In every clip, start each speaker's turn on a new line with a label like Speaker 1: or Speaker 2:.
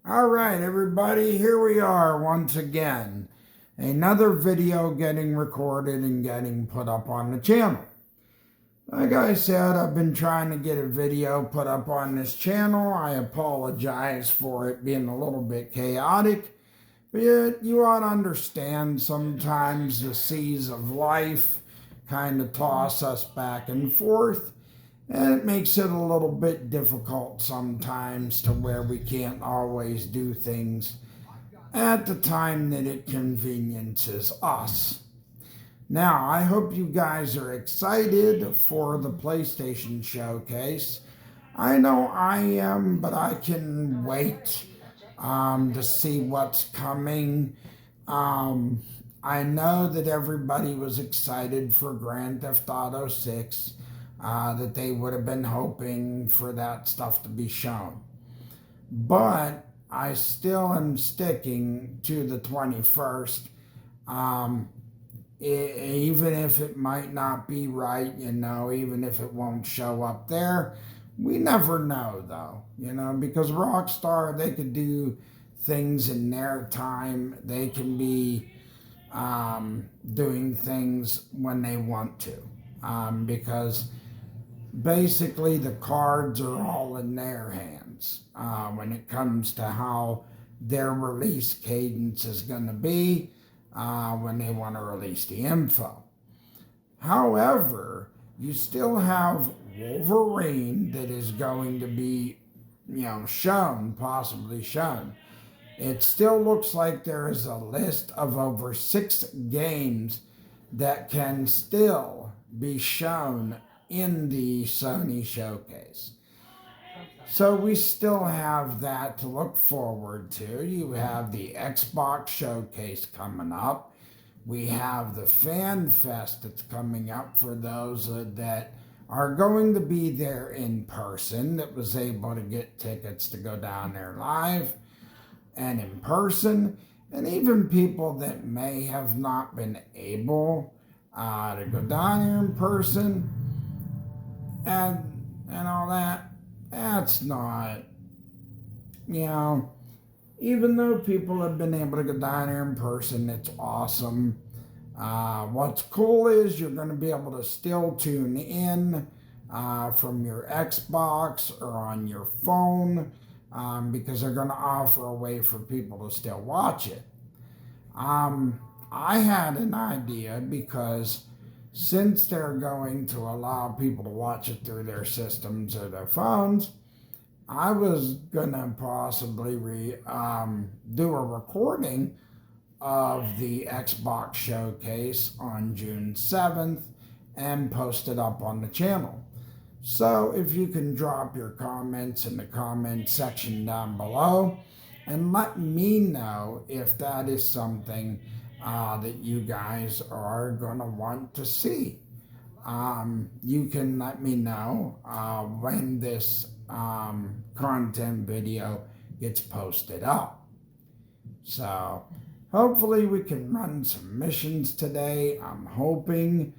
Speaker 1: All right, everybody, here we are once again. Another video getting recorded and getting put up on the channel. Like I said, I've been trying to get a video put up on this channel. I apologize for it being a little bit chaotic, but you ought to understand sometimes the seas of life kind of toss us back and forth. And it makes it a little bit difficult sometimes to where we can't always do things at the time that it conveniences us. Now, I hope you guys are excited for the PlayStation Showcase. I know I am, but I can wait to see what's coming. I know that everybody was excited for Grand Theft Auto 6. That they would have been hoping for that stuff to be shown. But I still am sticking to the 21st. Even if it might not be right, even if it won't show up there, we never know though, because Rockstar, they could do things in their time. They can be doing things when they want to, because basically the cards are all in their hands when it comes to how their release cadence is going to be when they want to release the info. However, you still have Wolverine that is going to be, possibly shown. It still looks like there is a list of over 6 games that can still be shown in the Sony showcase. So we still have that to look forward to. You have the Xbox showcase coming up. We have the Fan Fest that's coming up for those that are going to be there in person, that was able to get tickets to go down there live and in person, and even people that may have not been able to go down here in person and all that. That's not, even though people have been able to go down here in person, it's awesome. What's cool is you're going to be able to still tune in from your Xbox or on your phone, because they're going to offer a way for people to still watch it. I had an idea, because since they're going to allow people to watch it through their systems or their phones, I was going to possibly do a recording of the Xbox showcase on June 7th and post it up on the channel. So if you can drop your comments in the comment section down below and let me know if that is something that you guys are going to want to see. You can let me know when this content video gets posted up. So hopefully we can run some missions today. I'm hoping.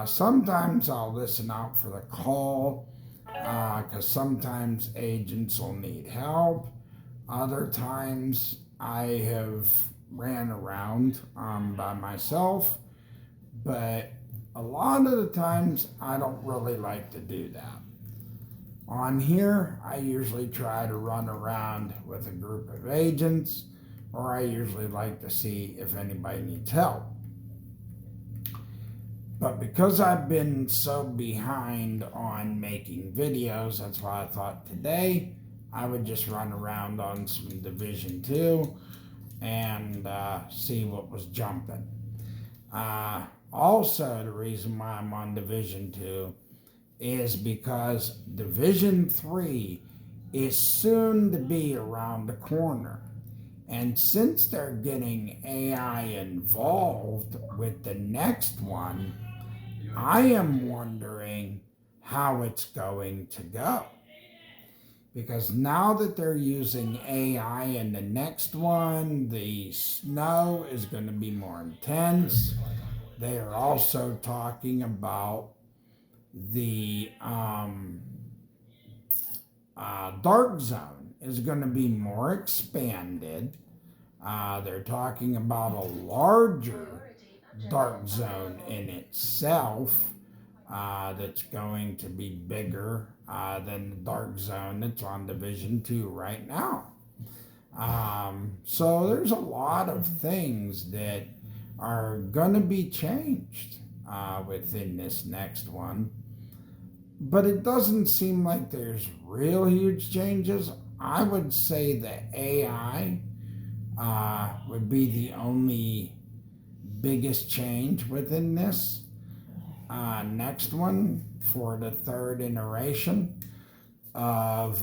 Speaker 1: Sometimes I'll listen out for the call, because sometimes agents will need help. Other times I have ran around by myself, but a lot of the times I don't really like to do that. On here, I usually try to run around with a group of agents, or I usually like to see if anybody needs help. But because I've been so behind on making videos, that's why I thought today I would just run around on some Division 2 and see what was jumping. Also, the reason why I'm on Division 2 is because Division 3 is soon to be around the corner. And since they're getting AI involved with the next one, I am wondering how it's going to go. Because now that they're using AI in the next one, the snow is going to be more intense. They are also talking about the Dark Zone is going to be more expanded. They're talking about a larger dark zone in itself that's going to be bigger than the dark zone that's on Division 2 right now. So there's a lot of things that are going to be changed within this next one. But it doesn't seem like there's real huge changes. I would say the AI would be the only biggest change within this next one for the third iteration of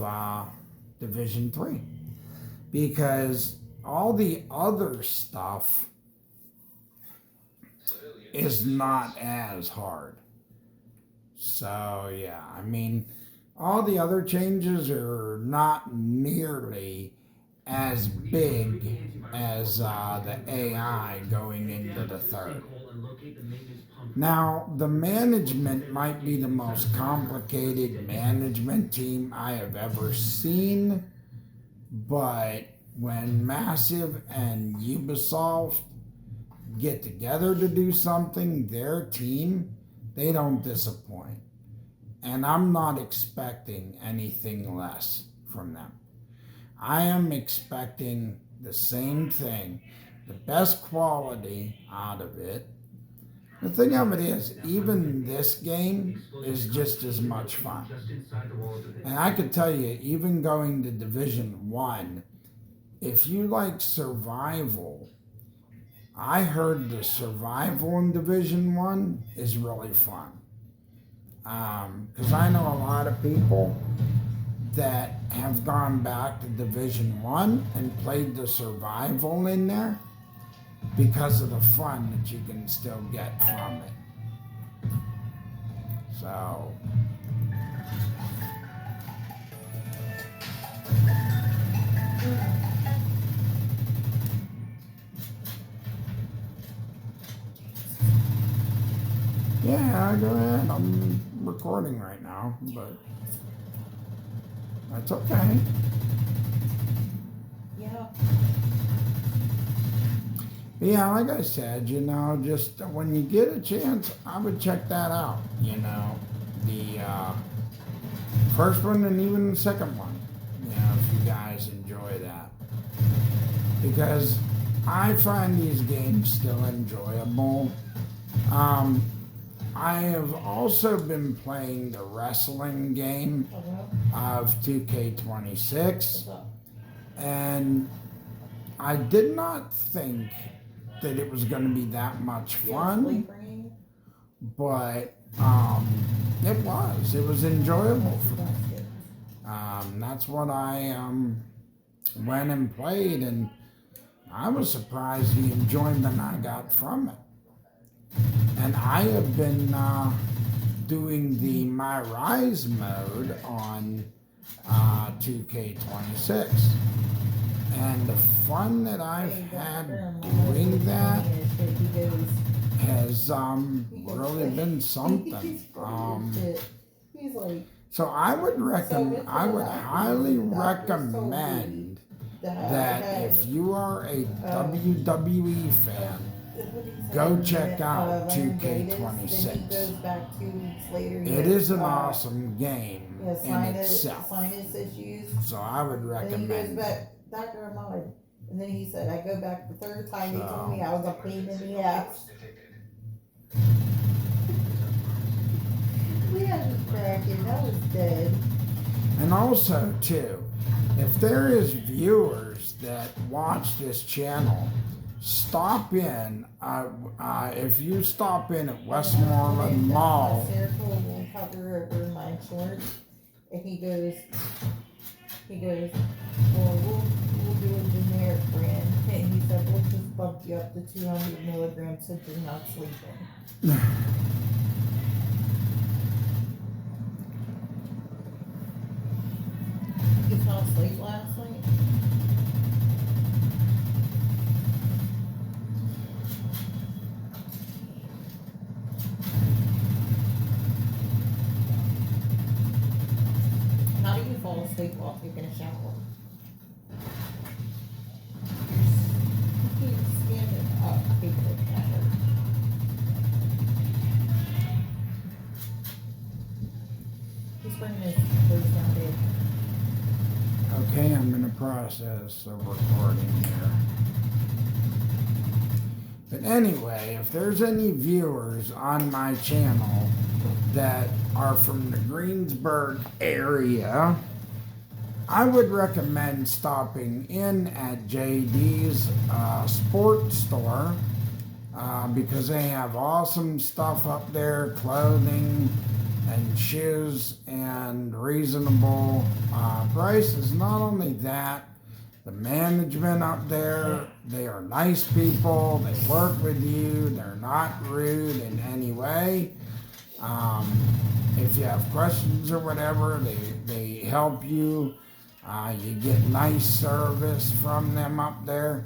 Speaker 1: Division 3. Because all the other stuff is not as hard. So, yeah, I mean, all the other changes are not nearly as big as the AI going into the third. Now, the management might be the most complicated management team I have ever seen, but when Massive and Ubisoft get together to do something, their team, they don't disappoint. And I'm not expecting anything less from them. I am expecting the same thing, the best quality out of it. The thing of it is, even this game is just as much fun. And I could tell you, even going to Division 1, if you like survival, I heard the survival in Division 1 is really fun. Because I know a lot of people that have gone back to Division 1 and played the survival in there because of the fun that you can still get from it. So, yeah, go ahead. I'm recording right now, but that's okay.
Speaker 2: Yeah.
Speaker 1: Yeah, like I said, just when you get a chance, I would check that out. The first one and even the second one. If you guys enjoy that. Because I find these games still enjoyable. I have also been playing the wrestling game of 2K26, and I did not think that it was going to be that much fun, but it was enjoyable for me. That's what I went and played, and I was surprised the enjoyment I got from it. And I have been doing the My Rise mode on 2K26. And the fun that I've had doing that has really been something. So I would highly recommend that if you are a WWE fan, go check out 2K26. It is an awesome game in itself. So I would recommend it.
Speaker 2: Dr. Ahmad. And then he said, I go back the third time. He told me I was a pain in the ass. We had this cracking. That was dead.
Speaker 1: And also, too, if there is viewers that watch this channel, stop in. If you stop in at Westmoreland Mall.
Speaker 2: Circle will cover over my shorts. And he goes, well, we'll do a generic brand. And he said, we'll just bump you up to 200 milligrams since you're not sleeping. You fell asleep last night? How do you fall asleep while taking a shower? People matter. He's bringing his birds down, babe.
Speaker 1: Okay, I'm gonna process the recording here. But anyway, if there's any viewers on my channel that are from the Greensburg area, I would recommend stopping in at JD's sports store because they have awesome stuff up there, clothing and shoes and reasonable prices. Not only that, the management up there, they are nice people, they work with you, they're not rude in any way. If you have questions or whatever, they help you. You get nice service from them up there.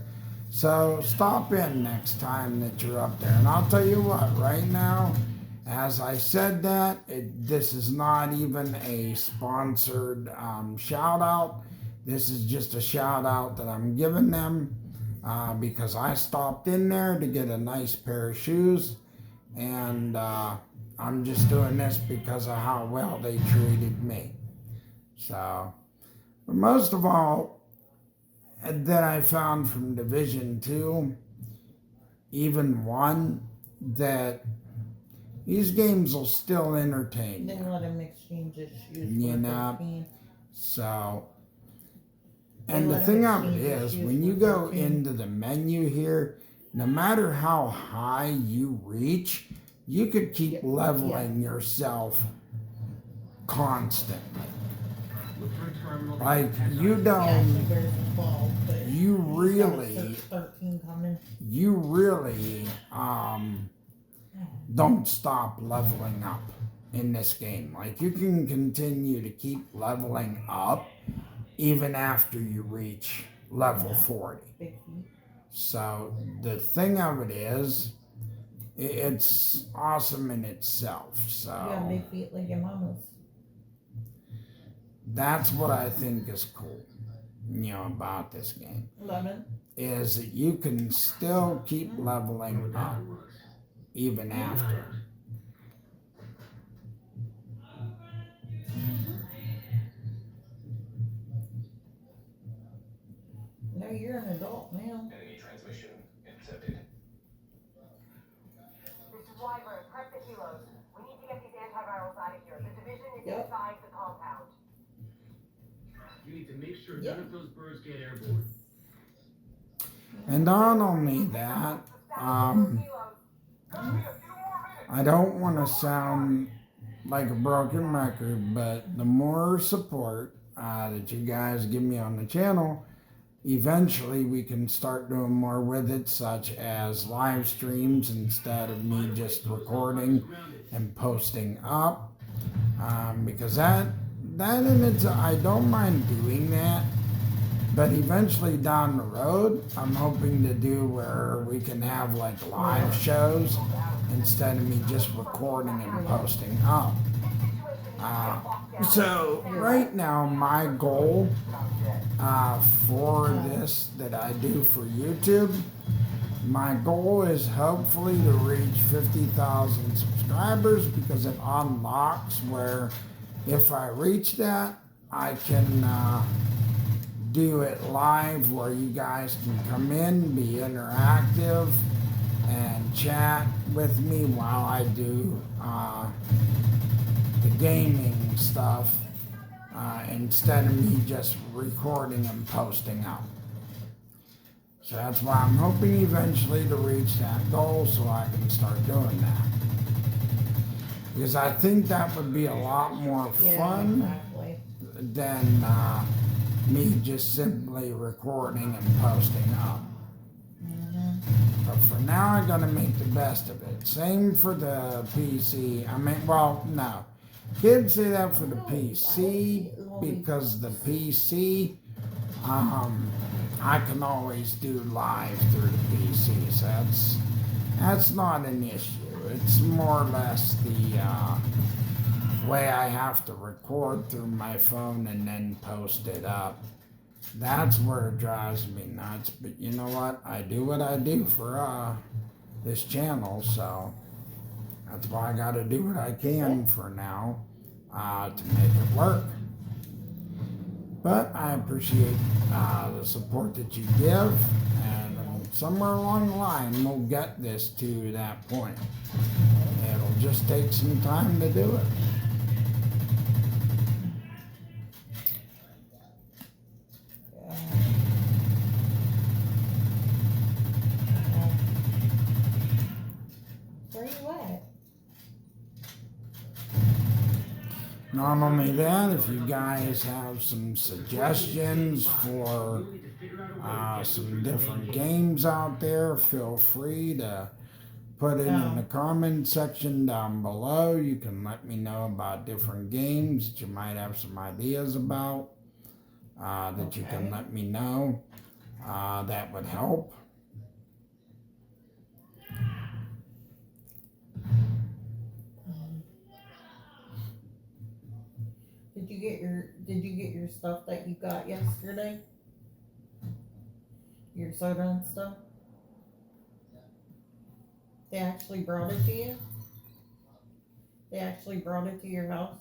Speaker 1: So stop in next time that you're up there. And I'll tell you what, right now, as I said that, this is not even a sponsored shout out. This is just a shout out that I'm giving them because I stopped in there to get a nice pair of shoes. And I'm just doing this because of how well they treated me. So, but most of all, that I found from Division 2, even 1, that these games will still entertain
Speaker 2: Then
Speaker 1: you.
Speaker 2: let him exchange his shoes.
Speaker 1: You
Speaker 2: for
Speaker 1: know,
Speaker 2: 13.
Speaker 1: So,
Speaker 2: They
Speaker 1: and the
Speaker 2: let
Speaker 1: thing
Speaker 2: him
Speaker 1: of it
Speaker 2: exchange his
Speaker 1: is,
Speaker 2: shoes
Speaker 1: when you
Speaker 2: for
Speaker 1: go
Speaker 2: 13.
Speaker 1: into the menu here, no matter how high you reach, you could keep leveling yourself constantly. Like, you
Speaker 2: Yeah,
Speaker 1: don't,
Speaker 2: she wears a 12, but
Speaker 1: you
Speaker 2: he's got a
Speaker 1: really,
Speaker 2: 13 coming.
Speaker 1: you really don't stop leveling up in this game. Like, you can continue to keep leveling up even after you reach level 40.
Speaker 2: Big feet.
Speaker 1: So the thing of it is, it's awesome in itself.
Speaker 2: You got
Speaker 1: So
Speaker 2: big feet like your mama's.
Speaker 1: that's what I think is cool, about this game,
Speaker 2: 11.
Speaker 1: is that you can still keep leveling up even after.
Speaker 2: No, you're an adult now.
Speaker 3: Enemy transmission intercepted.
Speaker 4: This is Wyvern, prep the helos. We need to get these antivirals out of here. The division is
Speaker 2: Yep.
Speaker 4: inside the compound.
Speaker 5: You need to make sure
Speaker 2: Yep.
Speaker 5: none of those birds get airborne.
Speaker 1: And not only that, I don't want to sound like a broken record, but the more support that you guys give me on the channel, eventually we can start doing more with it, such as live streams instead of me just recording and posting up. Because that in its, I don't mind doing that. But eventually down the road, I'm hoping to do where we can have like live shows instead of me just recording and posting up. So right now, my goal for this that I do for YouTube, my goal is hopefully to reach 50,000 subscribers, because it unlocks where if I reach that, I can do it live where you guys can come in, be interactive, and chat with me while I do the gaming stuff instead of me just recording and posting up. So that's why I'm hoping eventually to reach that goal so I can start doing that. Because I think that would be a lot more fun
Speaker 2: Exactly.
Speaker 1: than me just simply recording and posting up. But for now, I'm gonna make the best of it. Same for the PC. No. Kids say that for the PC, because the PC, I can always do live through the PC, so that's not an issue. It's more or less the way I have to record through my phone and then post it up That's where it drives me nuts. But you know what? I do what I do for this channel, so that's why I got to do what I can for now to make it work. But I appreciate the support that you give, and somewhere along the line we'll get this to that point. It'll just take some time to do it.
Speaker 2: Where you at?
Speaker 1: Not only that, if you guys have some suggestions for some different games out there, feel free to put it in the comment section down below. You can let me know about different games that you might have some ideas about that you can let me know. That would help.
Speaker 2: Did you get your stuff that you got yesterday? Your soda and stuff? They actually brought it to you? They actually brought it to your house?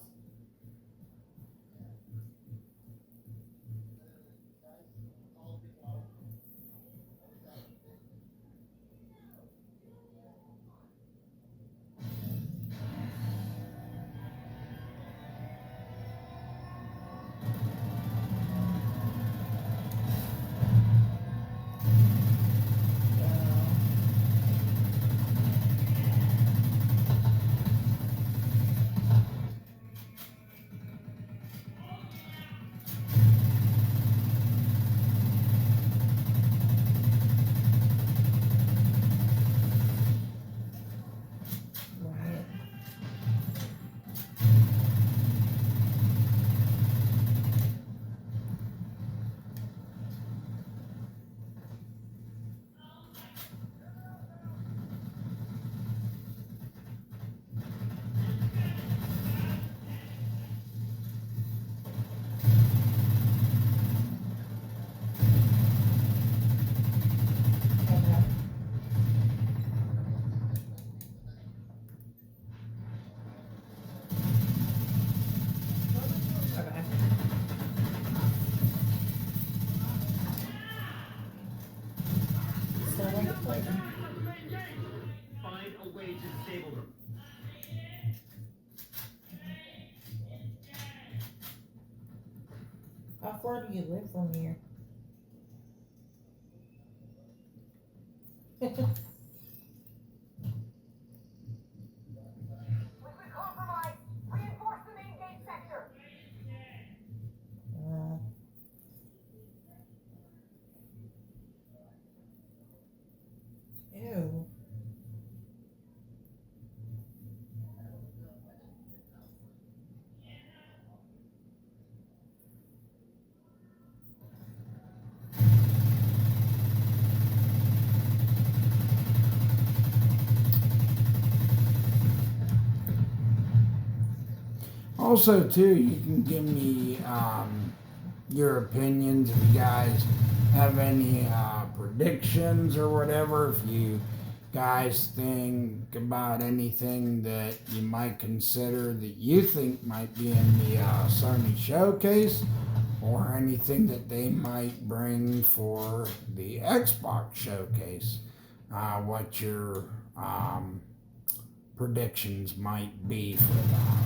Speaker 2: Right. Okay. Okay. So like a plate.
Speaker 5: Find a way to disable them.
Speaker 2: How far do you live from here?
Speaker 4: We've been compromised. Reinforce the main gate sector.
Speaker 2: Ew.
Speaker 1: Also, too, you can give me your opinions if you guys have any predictions or whatever. If you guys think about anything that you might consider that you think might be in the Sony showcase, or anything that they might bring for the Xbox showcase, what your predictions might be for that.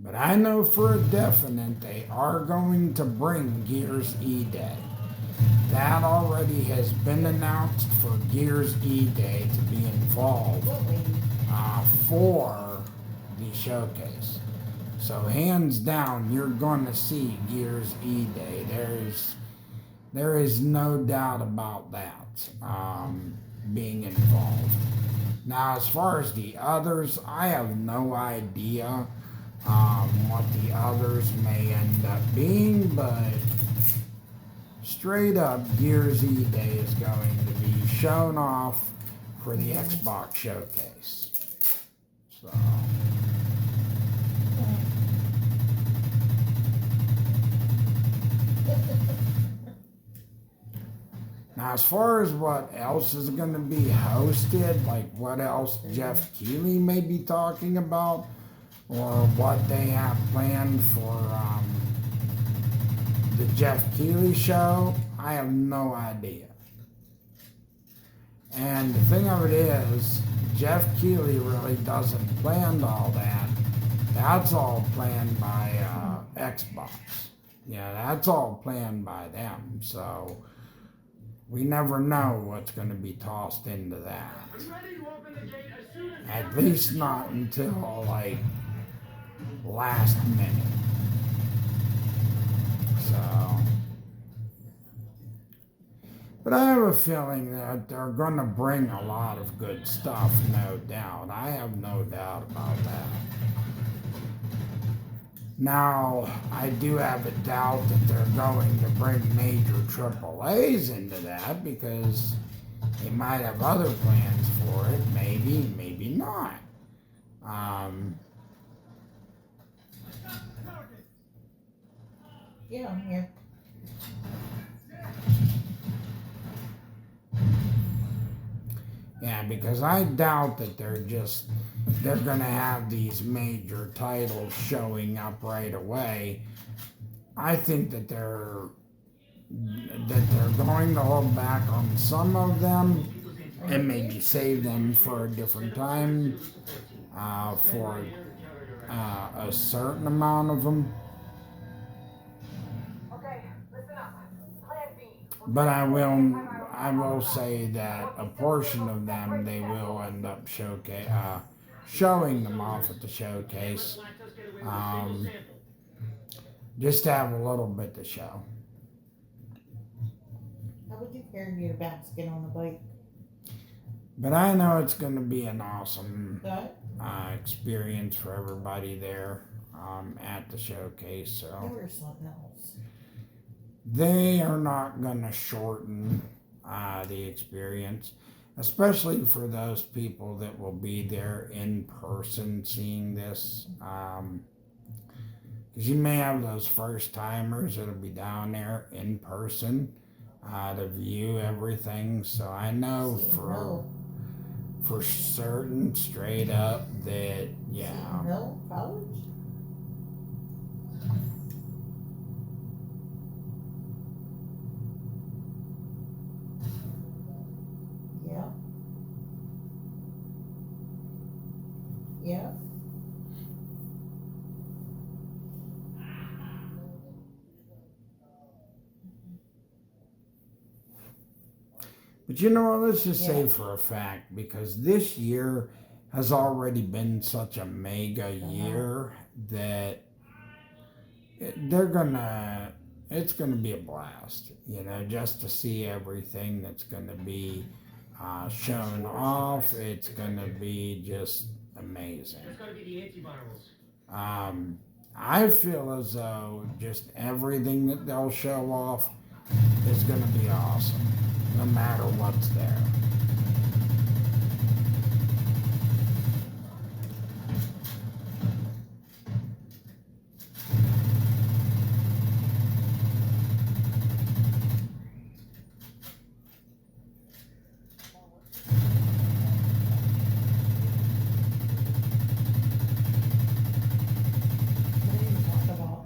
Speaker 1: But I know for a definite they are going to bring Gears E-Day. That already has been announced for Gears E-Day to be involved for the showcase. So hands down, you're going to see Gears E-Day. There is no doubt about that being involved. Now, as far as the others, I have no idea what the others may end up being, but straight up, Gears E-Day is going to be shown off for the Xbox showcase. So. Now, as far as what else is going to be hosted, like what else Jeff Keighley may be talking about, or what they have planned for the Jeff Keighley show, I have no idea. And the thing of it is, Jeff Keighley really doesn't plan all that. That's all planned by Xbox. Yeah, that's all planned by them. So we never know what's going to be tossed into that.
Speaker 5: I'm ready to open the gate as soon as
Speaker 1: At least not until like last minute. So, but I have a feeling that they're going to bring a lot of good stuff, no doubt. I have no doubt about that. Now, I do have a doubt that they're going to bring major AAAs into that because they might have other plans for it. Maybe, maybe not.
Speaker 2: Yeah, I'm here.
Speaker 1: Yeah, because I doubt that they're gonna have these major titles showing up right away. I think that they're going to hold back on some of them and maybe save them for a different time, for a certain amount of them.
Speaker 4: Okay, listen up. Plan B.
Speaker 1: But I will say that a portion of them they will end up showing them off at the showcase, just to have a little bit to show.
Speaker 2: How would you carry your basket on the bike?
Speaker 1: But I know it's going to be an awesome
Speaker 2: That?
Speaker 1: experience for everybody there at the showcase.
Speaker 2: There
Speaker 1: So
Speaker 2: was something else.
Speaker 1: they are not going to shorten the experience, especially for those people that will be there in person seeing this. Because you may have those first timers that'll be down there in person to view everything. So I know for certain, straight up, that yeah.
Speaker 2: No college? Yeah. Yeah.
Speaker 1: But you know what? Let's just say
Speaker 2: Yeah.
Speaker 1: for a fact, because this year has already been such a mega year that it's gonna be a blast. You know, just to see everything that's gonna be shown off. It's gonna be just amazing.
Speaker 5: There's gotta be the antivirals.
Speaker 1: I feel as though just everything that they'll show off is gonna be awesome, no matter what's there.
Speaker 2: What do you talk about?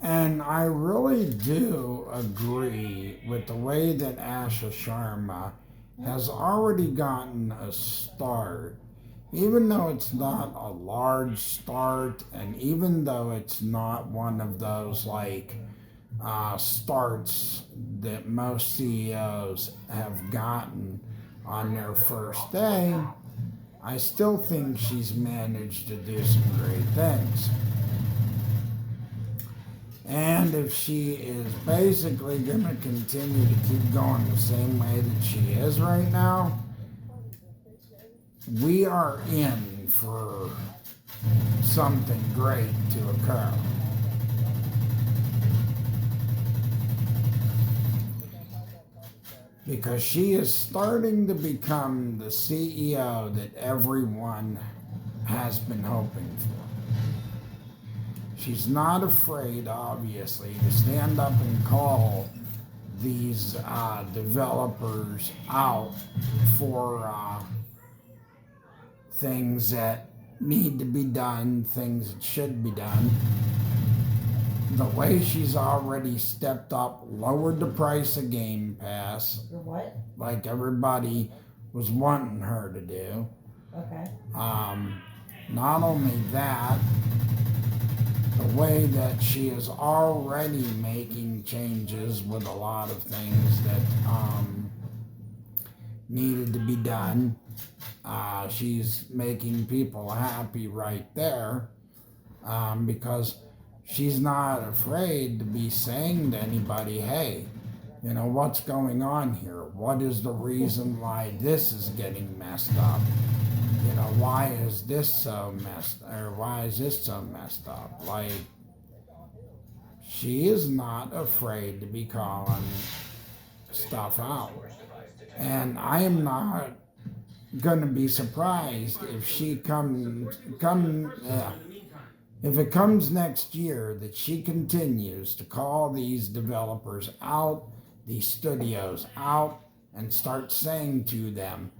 Speaker 1: And I really do agree with the way that Asha Sharma has already gotten a start, even though it's not a large start, and even though it's not one of those like starts that most CEOs have gotten on their first day. I still think she's managed to do some great things. And if she is basically going to continue to keep going the same way that she is right now, we are in for something great to occur. Because she is starting to become the CEO that everyone has been hoping for. She's not afraid, obviously, to stand up and call these developers out for things that need to be done, things that should be done. The way she's already stepped up, lowered the price of Game Pass,
Speaker 2: The what?
Speaker 1: like everybody was wanting her to do.
Speaker 2: Okay.
Speaker 1: Not only that, the way that she is already making changes with a lot of things that needed to be done. She's making people happy right there because she's not afraid to be saying to anybody, hey, you know, what's going on here? What is the reason why this is getting messed up? You know, why is this so messed up? Like, she is not afraid to be calling stuff out. And I am not gonna be surprised if she if it comes next year that she continues to call these developers out, these studios out, and start saying to them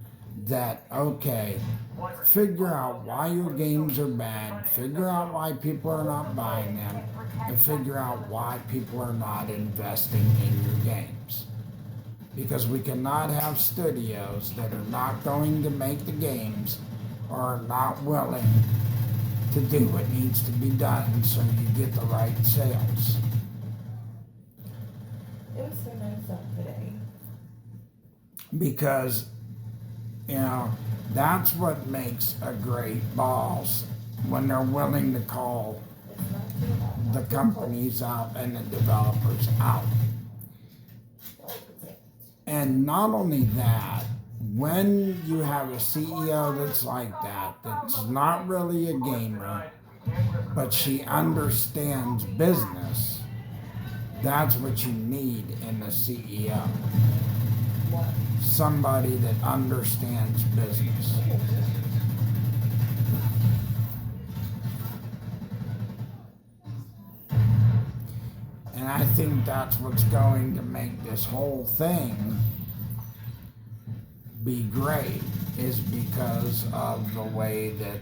Speaker 1: that, okay, figure out why your games are bad, figure out why people are not buying them, and figure out why people are not investing in your games. Because we cannot have studios that are not going to make the games or are not willing to do what needs to be done so you get the right sales.
Speaker 2: It was so nice out today.
Speaker 1: Because, you know, that's what makes a great boss, when they're willing to call
Speaker 2: It's not too hot.
Speaker 1: the companies out and the developers out. And not only that, when you have a CEO that's like that, that's not really a gamer, but she understands business, that's what you need in a CEO.
Speaker 2: What?
Speaker 1: Somebody that understands business. And I think that's what's going to make this whole thing be great, is because of the way that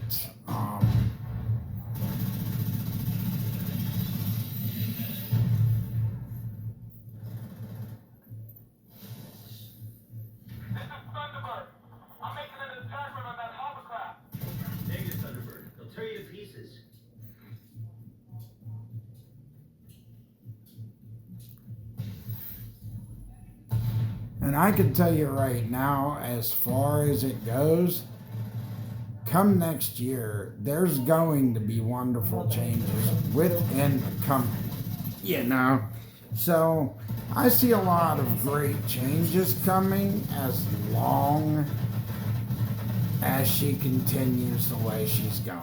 Speaker 3: This is Thunderbird. I'm making an attack run on that hovercraft.
Speaker 5: Negative, Thunderbird. They'll tear you to pieces.
Speaker 1: and I can tell you right now, as far as it goes, come next year, there's going to be wonderful changes within the company, you know. So I see a lot of great changes coming as long as she continues the way she's going.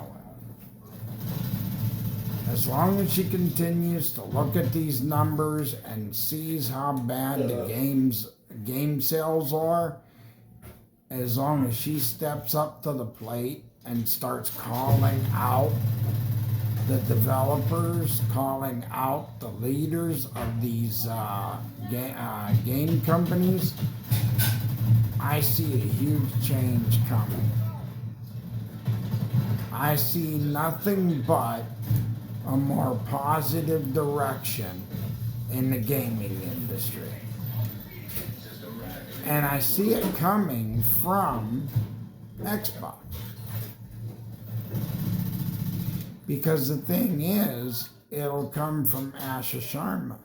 Speaker 1: As long as she continues to look at these numbers and sees how bad the game sales are, as long as she steps up to the plate and starts calling out the developers, calling out the leaders of these game companies, I see a huge change coming. I see nothing but a more positive direction in the gaming industry. And I see it coming from Xbox. Because the thing is, it'll come from Asha Sharma.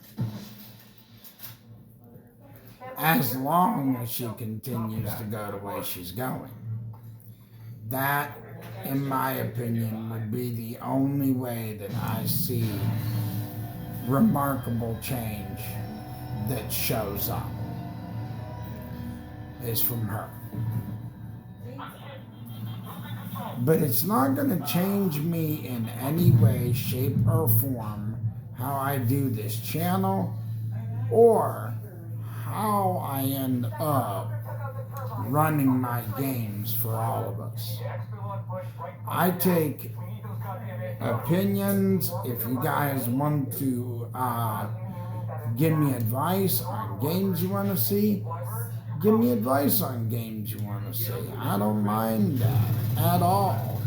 Speaker 1: As long as she continues to go the way she's going. That, in my opinion, would be the only way that I see remarkable change that shows up, is from her.
Speaker 3: I'm hit. Losing control.
Speaker 1: But it's not going to change me in any way, shape, or form how I do this channel or how I end up running my games for all of us. I take opinions. If you guys want to give me advice on games you want to see, give me advice on games you want to see. I don't mind that at all.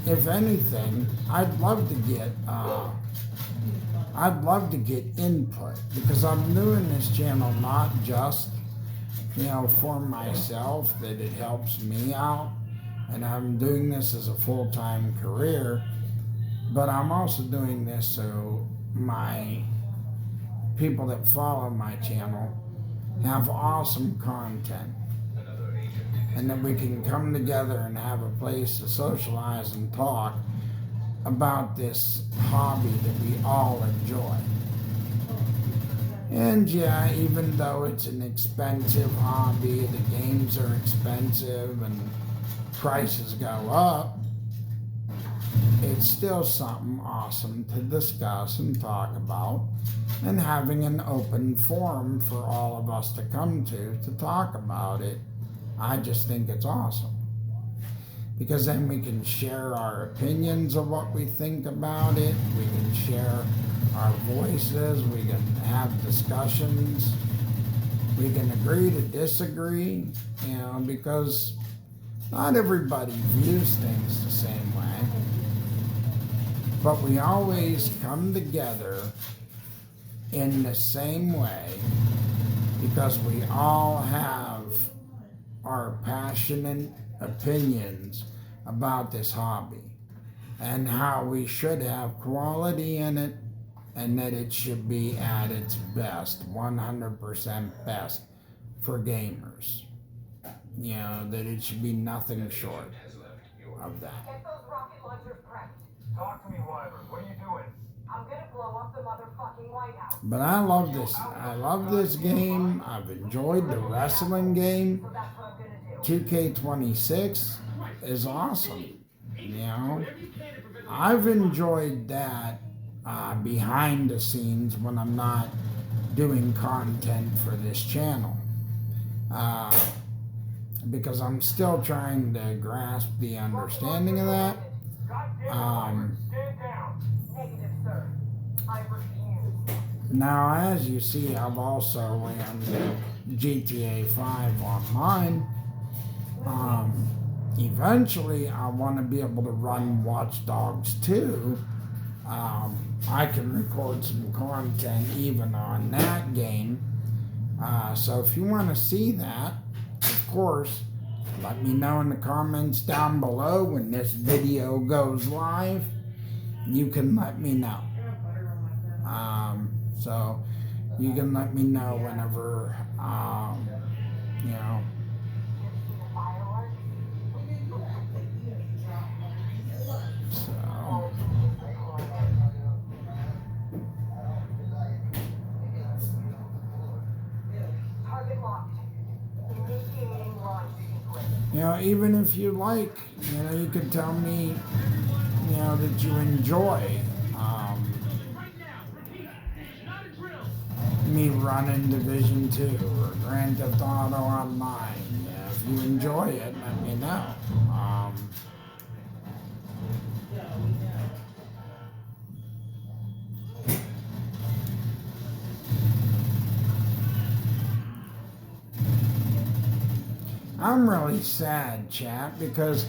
Speaker 1: If anything, I'd love to get input because I'm doing this channel not just for myself, that it helps me out, and I'm doing this as a full-time career, but I'm also doing this so my people that follow my channel have awesome content, and that we can come together and have a place to socialize and talk about this hobby that we all enjoy. And yeah, even though it's an expensive hobby, the games are expensive and prices go up, it's still something awesome to discuss and talk about, and having an open forum for all of us to come to talk about it. I just think it's awesome. Because then we can share our opinions of what we think about it, we can share our voices, we can have discussions, we can agree to disagree, because not everybody views things the same way. But we always come together in the same way because we all have our passionate opinions about this hobby and how we should have quality in it, and that it should be at its best, 100% best for gamers. That it should be nothing short of that.
Speaker 4: Get those rocket launchers prepped.
Speaker 3: Talk to me, Wyvern. What are you doing?
Speaker 4: I'm gonna blow up the motherfucking White House.
Speaker 1: But I love this. I love this game. I've enjoyed the wrestling game.
Speaker 4: So that's what I'm gonna do.
Speaker 1: 2K26 is awesome. I've enjoyed that behind the scenes when I'm not doing content for this channel. Because I'm still trying to grasp the understanding of that.
Speaker 3: Stand down.
Speaker 4: Negative, sir. I refuse.
Speaker 1: Now, as you see, I've also ran GTA 5 online. Eventually, I want to be able to run Watch Dogs 2. I can record some content even on that game. So if you want to see that, of course, let me know in the comments down below when this video goes live. You can let me know. So you can let me know whenever, So,
Speaker 4: Target locked. Initiating launch sequence.
Speaker 1: even if you like, you could tell me, that you enjoy me running Division 2 or Grand Theft Auto Online. If you enjoy it, let me know. I'm really sad, chat, because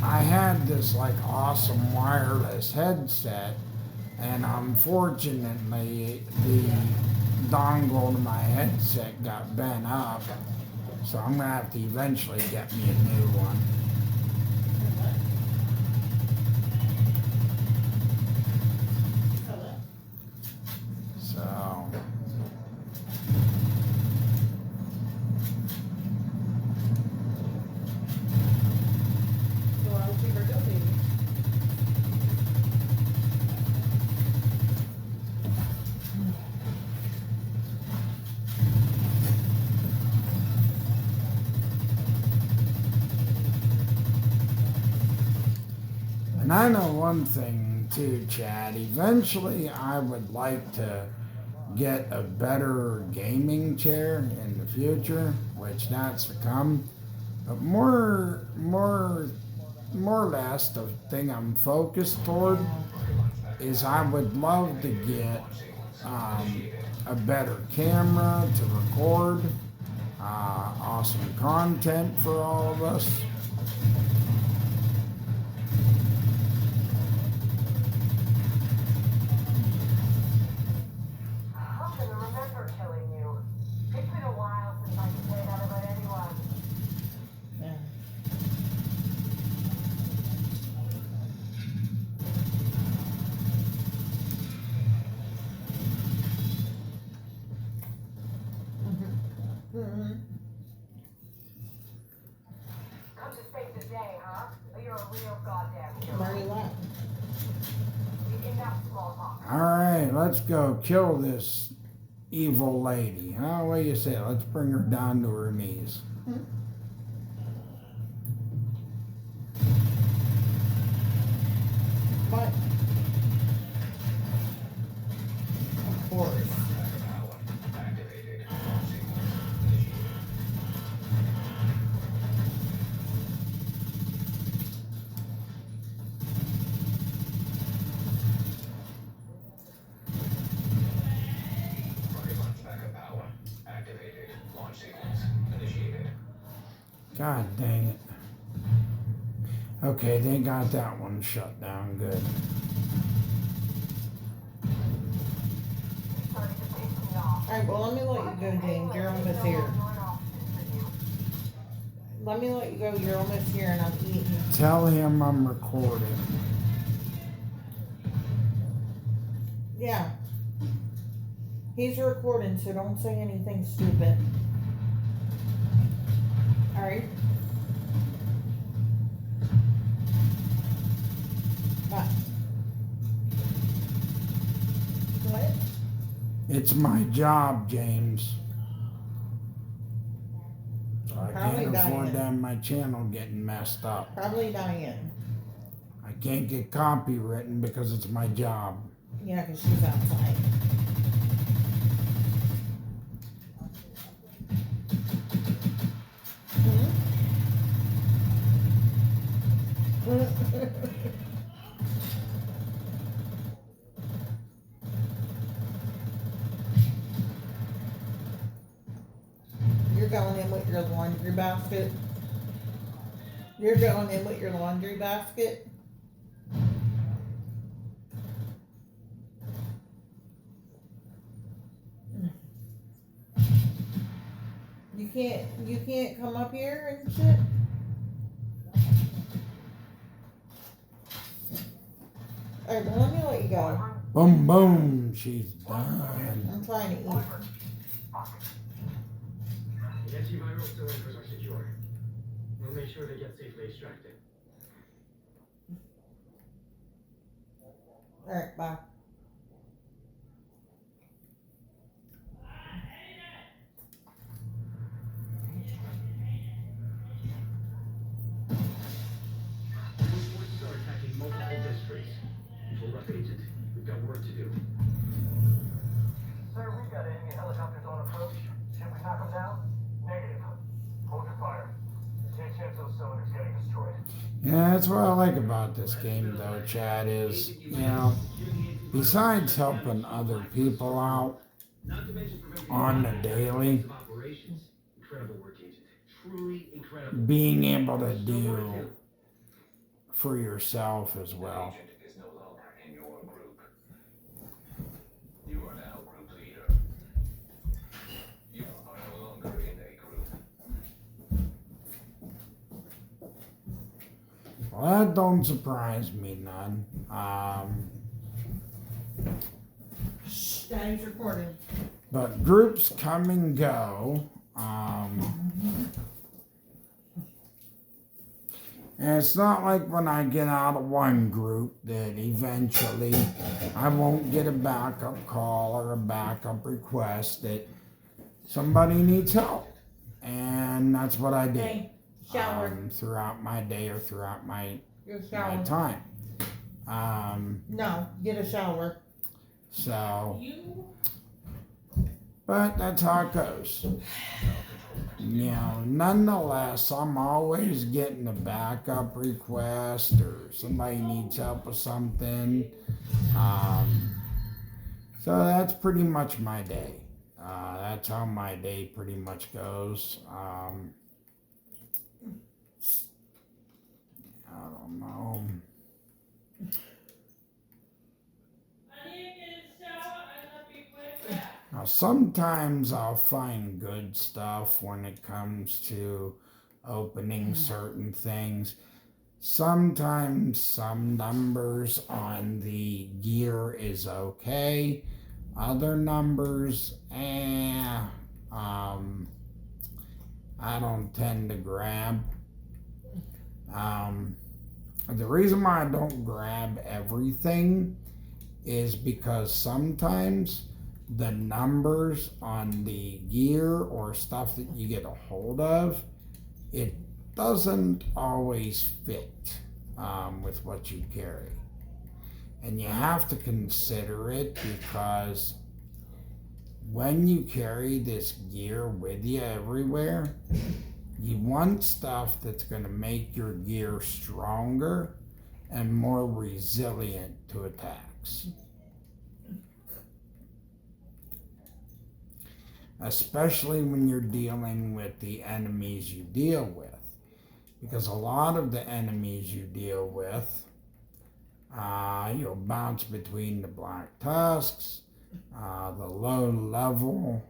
Speaker 1: I had this awesome wireless headset, and unfortunately the dongle to my headset got bent up, so I'm gonna have to eventually get me a new one. So I know one thing too, Chad. Eventually, I would like to get a better gaming chair in the future, which that's to come. But more or less, the thing I'm focused toward is I would love to get a better camera to record awesome content for all of us.
Speaker 4: I'm gonna remember killing you. It's been a while since I could say that about anyone.
Speaker 2: Yeah.
Speaker 4: Come to save the day, huh? But you're a real goddamn hero.
Speaker 2: Where you at?
Speaker 4: Enough small talk.
Speaker 1: Alright, let's go kill this evil lady. Huh? What do you say? Let's bring her down to her knees.
Speaker 2: What? Of course.
Speaker 1: God dang it. Okay, they got that one shut down good.
Speaker 4: Starting to piss me off.
Speaker 2: Alright, well, let me let you go, James. You're almost here. Let me let you go. You're almost here, and I'm eating.
Speaker 1: Tell him I'm recording.
Speaker 2: Yeah. He's recording, so don't say anything stupid. Alright? What? What?
Speaker 1: It's my job, James. So I
Speaker 2: Probably
Speaker 1: can't afford
Speaker 2: dying.
Speaker 1: to have my channel getting messed up.
Speaker 2: Probably Diane.
Speaker 1: I can't get copywritten because it's my job.
Speaker 2: Yeah, because she's outside. You're going in with your laundry basket. You're going in with your laundry basket. You can't come up here and shit. Alright, well, let me let you go.
Speaker 1: Boom, boom, she's done.
Speaker 2: I'm trying to eat.
Speaker 5: The antiviral cylinders are secure. We'll make sure they get safely extracted.
Speaker 2: Alright, bye.
Speaker 5: Those forces are attacking multiple districts. Full up agent. We've got work to do.
Speaker 3: Sir, we've got enemy helicopters on approach. Should we knock them down? Negative. Hold your fire. There's a chance those cylinders getting destroyed.
Speaker 1: Yeah, that's what I like about this game, though, Chad, is, you know, besides helping other people out
Speaker 5: Not to mention preventing
Speaker 1: on the daily,
Speaker 5: of operations. Incredible work, agent. Truly incredible.
Speaker 1: being able to do for yourself as well.
Speaker 6: Agent is no longer in your group. You are now group leader. You are no longer in a group.
Speaker 1: Well, that don't surprise me none.
Speaker 2: Shh, Daddy's recording.
Speaker 1: But groups come and go. And it's not like when I get out of one group that eventually I won't get a backup call or a backup request that somebody needs help. And that's what I did
Speaker 2: Hey, shower.
Speaker 1: throughout my day or throughout my
Speaker 2: Your shower.
Speaker 1: time.
Speaker 2: No, get a shower.
Speaker 1: So, but that's how it goes. You know, nonetheless, I'm always getting a backup request or somebody needs help with something. So that's pretty much my day. That's how my day pretty much goes. I don't know. Now, sometimes I'll find good stuff when it comes to opening certain things. Sometimes some numbers on the gear is okay. Other numbers, I don't tend to grab. The reason why I don't grab everything is because sometimes the numbers on the gear or stuff that you get a hold of, it doesn't always fit with what you carry. And you have to consider it because when you carry this gear with you everywhere, you want stuff that's going to make your gear stronger and more resilient to attacks. Especially when you're dealing with the enemies you deal with. Because a lot of the enemies you deal with, you'll bounce between the Black Tusks, the low level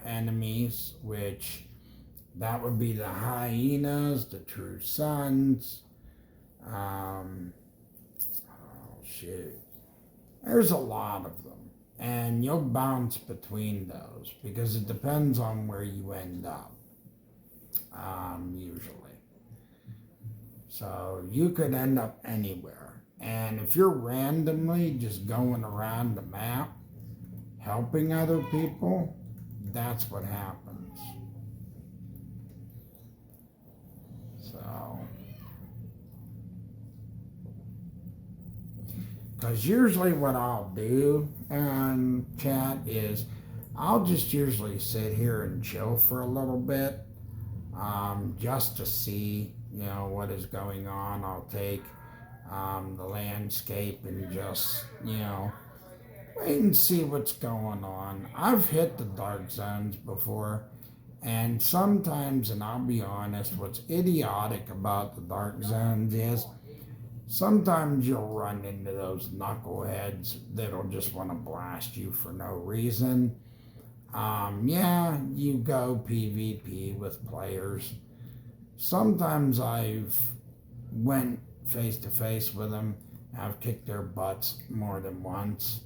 Speaker 1: enemies, which that would be the hyenas, the true sons. There's a lot of them. And you'll bounce between those because it depends on where you end up, usually. So you could end up anywhere. And if you're randomly just going around the map, helping other people, that's what happens. So, because usually what I'll do in chat is I'll just usually sit here and chill for a little bit, just to see, you know, what is going on. I'll take the landscape and just, you know, wait and see what's going on. I've hit the dark zones before, and sometimes, and I'll be honest, what's idiotic about the dark zones is sometimes you'll run into those knuckleheads that'll just want to blast you for no reason. Yeah, you go PvP with players. Sometimes I've went face to face with them. I've kicked their butts more than once,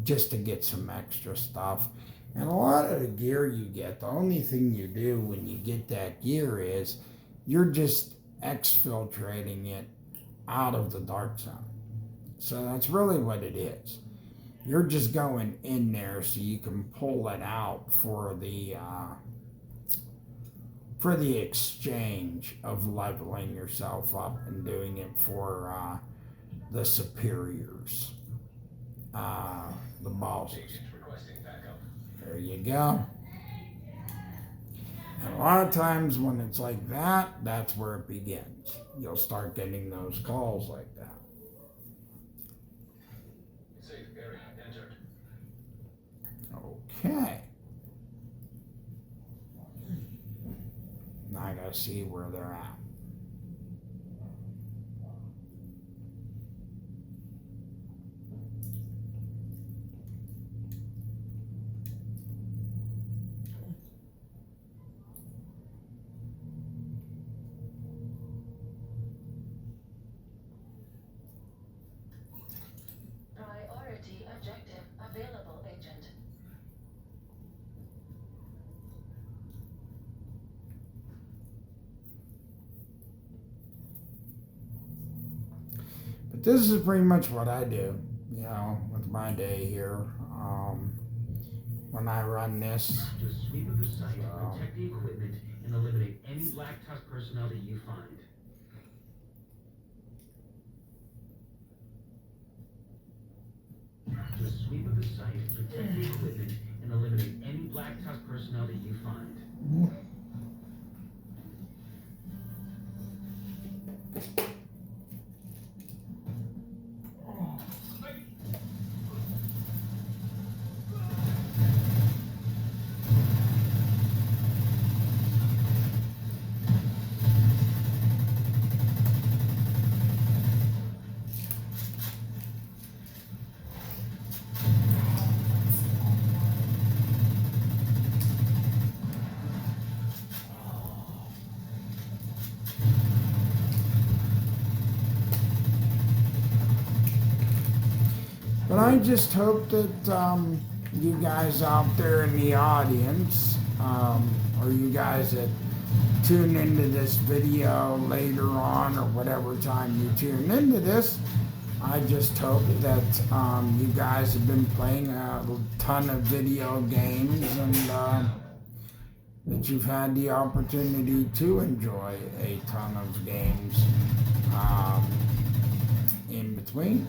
Speaker 1: just to get some extra stuff. And a lot of the gear you get, the only thing you do when you get that gear is you're just exfiltrating it out of the dark zone. So that's really what it is. You're just going in there so you can pull it out for the exchange of leveling yourself up and doing it for the superiors, the bosses. There you go. And a lot of times when it's like that, that's where it begins. You'll start getting those calls like that.
Speaker 6: Safe area entered.
Speaker 1: Okay. Now I gotta see where they're at.
Speaker 7: Priority objective available, agent.
Speaker 1: But this is pretty much what I do, you know, with my day here. When I run this.
Speaker 5: Just sweep of the site, protect the equipment, and eliminate any Black Tusk personnel that you find. sweep of the site, protect the equipment, and eliminate any Black Tusk personnel that you find.
Speaker 1: But I just hope that you guys out there in the audience, or you guys that tune into this video later on or whatever time you tune into this, I just hope that you guys have been playing a ton of video games and that you've had the opportunity to enjoy a ton of games in between.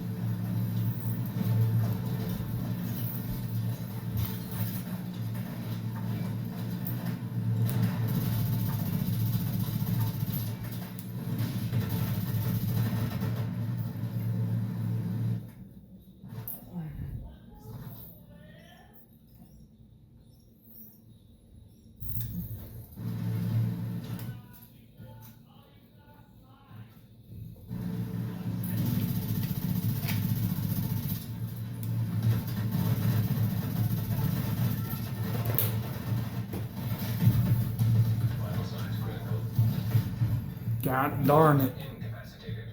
Speaker 6: Vital signs critical.
Speaker 1: God darn it.
Speaker 6: Incapacitated.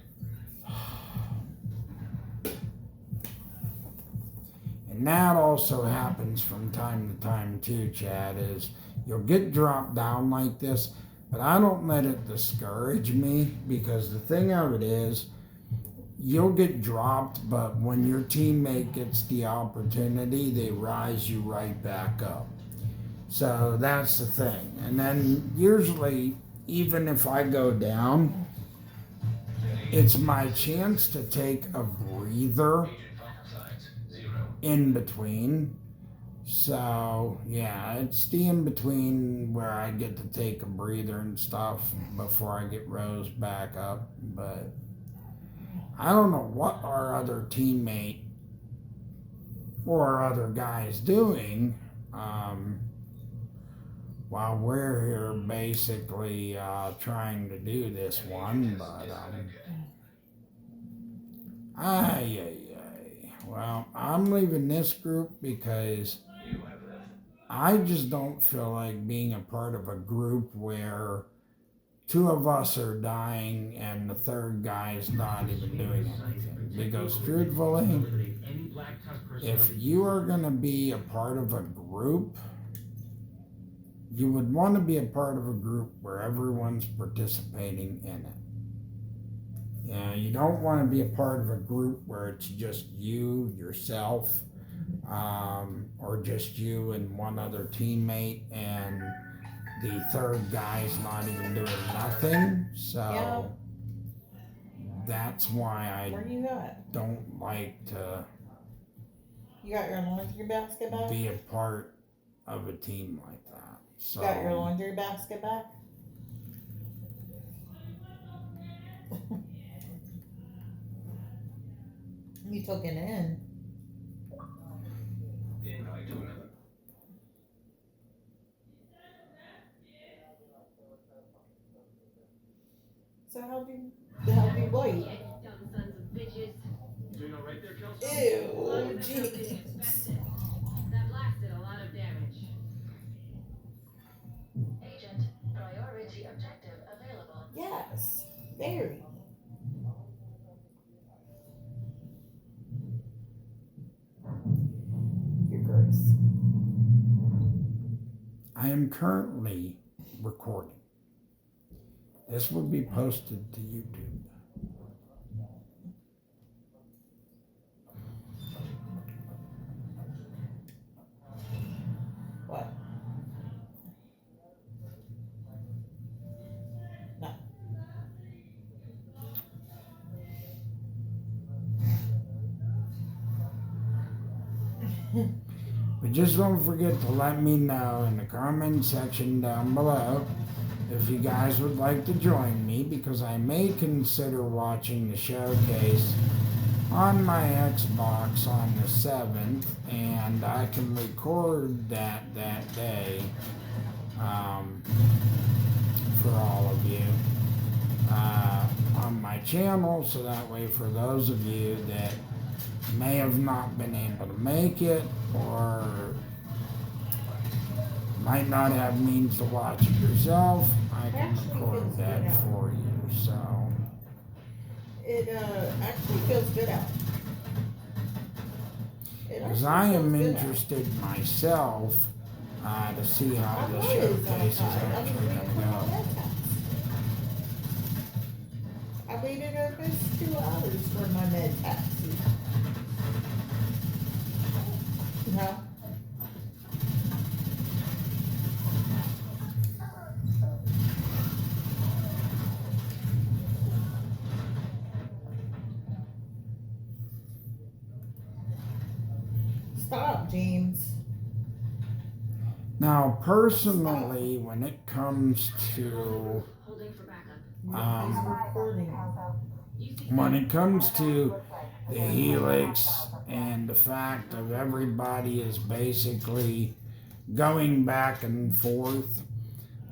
Speaker 1: And that also happens from time to time too, Chad, is you'll get dropped down like this, but I don't let it discourage me, because the thing of it is, you'll get dropped, but when your teammate gets the opportunity, they rise you right back up. So that's the thing. And then usually, even if I go down, it's my chance to take a breather
Speaker 6: Agent vital signs 0.
Speaker 1: in between. So yeah, it's the in between where I get to take a breather and stuff before I get rose back up. But I don't know what our other teammate or our other guys doing while we're here basically trying to do this one. But well, I'm leaving this group because
Speaker 6: You have left.
Speaker 1: I just don't feel like being a part of a group where two of us are dying and the third guy's not even doing anything. Because truthfully,
Speaker 5: Eliminate any Black Tusk personnel
Speaker 1: if
Speaker 5: that
Speaker 1: you are going to be a part of a group, you would want to be a part of a group where everyone's participating in it. Yeah, you don't want to be a part of a group where it's just you, yourself, or just you and one other teammate, and the third guy's not even doing nothing. So that's why
Speaker 2: Where
Speaker 1: I
Speaker 2: you at?
Speaker 1: don't like to
Speaker 2: You got your laundry basket back?
Speaker 1: be a part of a team like that.
Speaker 2: You got your
Speaker 1: So
Speaker 2: laundry basket back? You took it in.
Speaker 6: Invite to another.
Speaker 2: So how'd you wait?
Speaker 4: Dumb sons of bitches.
Speaker 5: Doing all right there, Kelsey?
Speaker 2: Ew, jeez.
Speaker 4: That blasted a lot of damage.
Speaker 7: Agent, priority objective available.
Speaker 2: Yes, very. You're gross.
Speaker 1: I am currently recording. This will be posted to YouTube.
Speaker 2: What? No.
Speaker 1: But just don't forget to let me know in the comment section down below if you guys would like to join me, because I may consider watching the showcase on my Xbox on the 7th, and I can record that day for all of you on my channel, so that way for those of you that may have not been able to make it or might not have means to watch it yourself, I can
Speaker 2: Actually
Speaker 1: record
Speaker 2: feels
Speaker 1: that
Speaker 2: good out.
Speaker 1: for you. So
Speaker 2: It actually feels good out. It
Speaker 1: because
Speaker 2: actually
Speaker 1: I am
Speaker 2: feels good out.
Speaker 1: interested myself to see how
Speaker 2: I
Speaker 1: the
Speaker 2: was
Speaker 1: showcase is
Speaker 2: outside. I was
Speaker 1: actually
Speaker 2: waiting
Speaker 1: going
Speaker 2: for
Speaker 1: to
Speaker 2: my
Speaker 1: go.
Speaker 2: med tax. I waited almost 2 hours for my med taxi. No. Stop, James.
Speaker 1: Now, personally, when it comes to
Speaker 7: Holding for backup.
Speaker 2: He's recording.
Speaker 1: when it comes to the Helix and the fact of everybody is basically going back and forth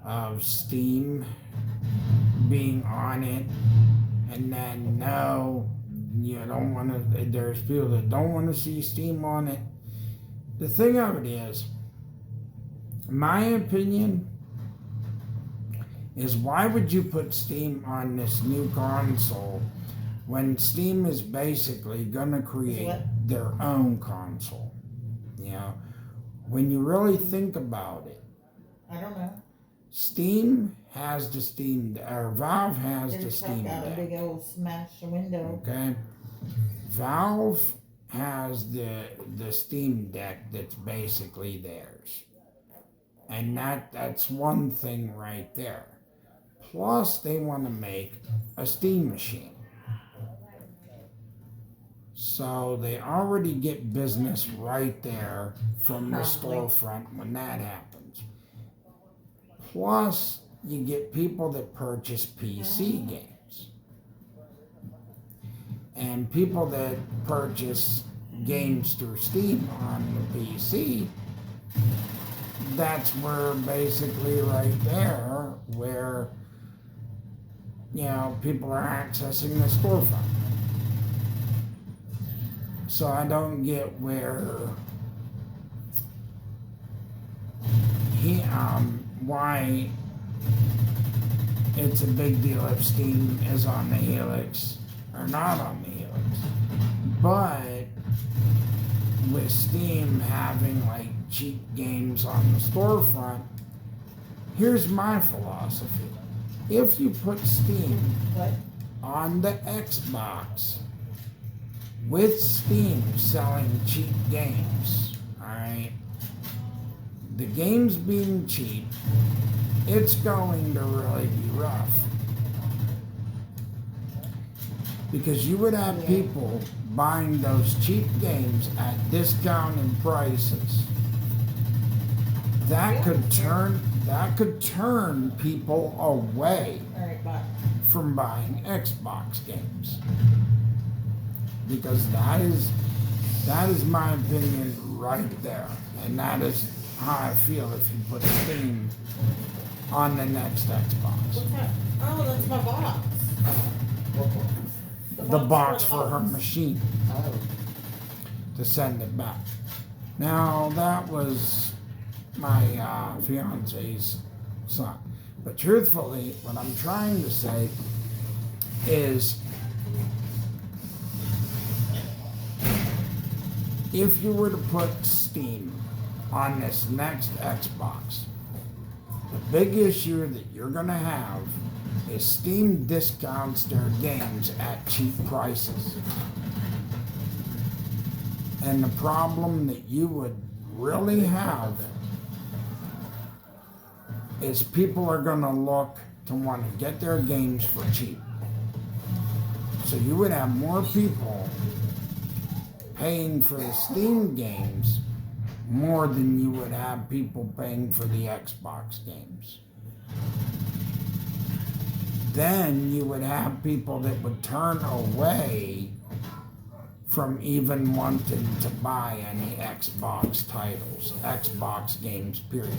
Speaker 1: of Steam being on it, and then no, you don't want to, there's people that don't want to see Steam on it. The thing of it is, my opinion is, why would you put Steam on this new console when Steam is basically gonna create
Speaker 2: What?
Speaker 1: their own console? You know, when you really think about it,
Speaker 2: I don't know.
Speaker 1: Steam has the Steam, or Valve has the
Speaker 2: His truck
Speaker 1: Steam
Speaker 2: got a
Speaker 1: Deck.
Speaker 2: big old smash window.
Speaker 1: Okay, Valve has the Steam Deck that's basically theirs, and that's one thing right there. Plus, they want to make a Steam machine, so they already get business right there from the
Speaker 2: Probably.
Speaker 1: storefront when that happens. Plus, you get people that purchase PC games. And people that purchase games through Steam on the PC, that's where basically right there where, you know, people are accessing the storefront. So I don't get where why it's a big deal if Steam is on the Helix or not on the Helix. But with Steam having like cheap games on the storefront, here's my philosophy. If you put Steam
Speaker 2: What?
Speaker 1: on the Xbox with Steam selling cheap games, alright, the games being cheap, it's going to really be rough. Because you would have people buying those cheap games at discounted prices. That could turn people away
Speaker 2: Alright, bye.
Speaker 1: from buying Xbox games. Because that is my opinion right there. And that is how I feel if you put Steam on the next Xbox.
Speaker 2: What's that? Oh, that's my box.
Speaker 1: The box for her
Speaker 2: box.
Speaker 1: machine to send it back. Now that was my fiance's son. But truthfully, what I'm trying to say is, if you were to put Steam on this next Xbox, the big issue that you're gonna have is Steam discounts their games at cheap prices. And the problem that you would really have is people are gonna look to want to get their games for cheap. So you would have more people paying for the Steam games more than you would have people paying for the Xbox games. Then you would have people that would turn away from even wanting to buy any Xbox titles, Xbox games, period.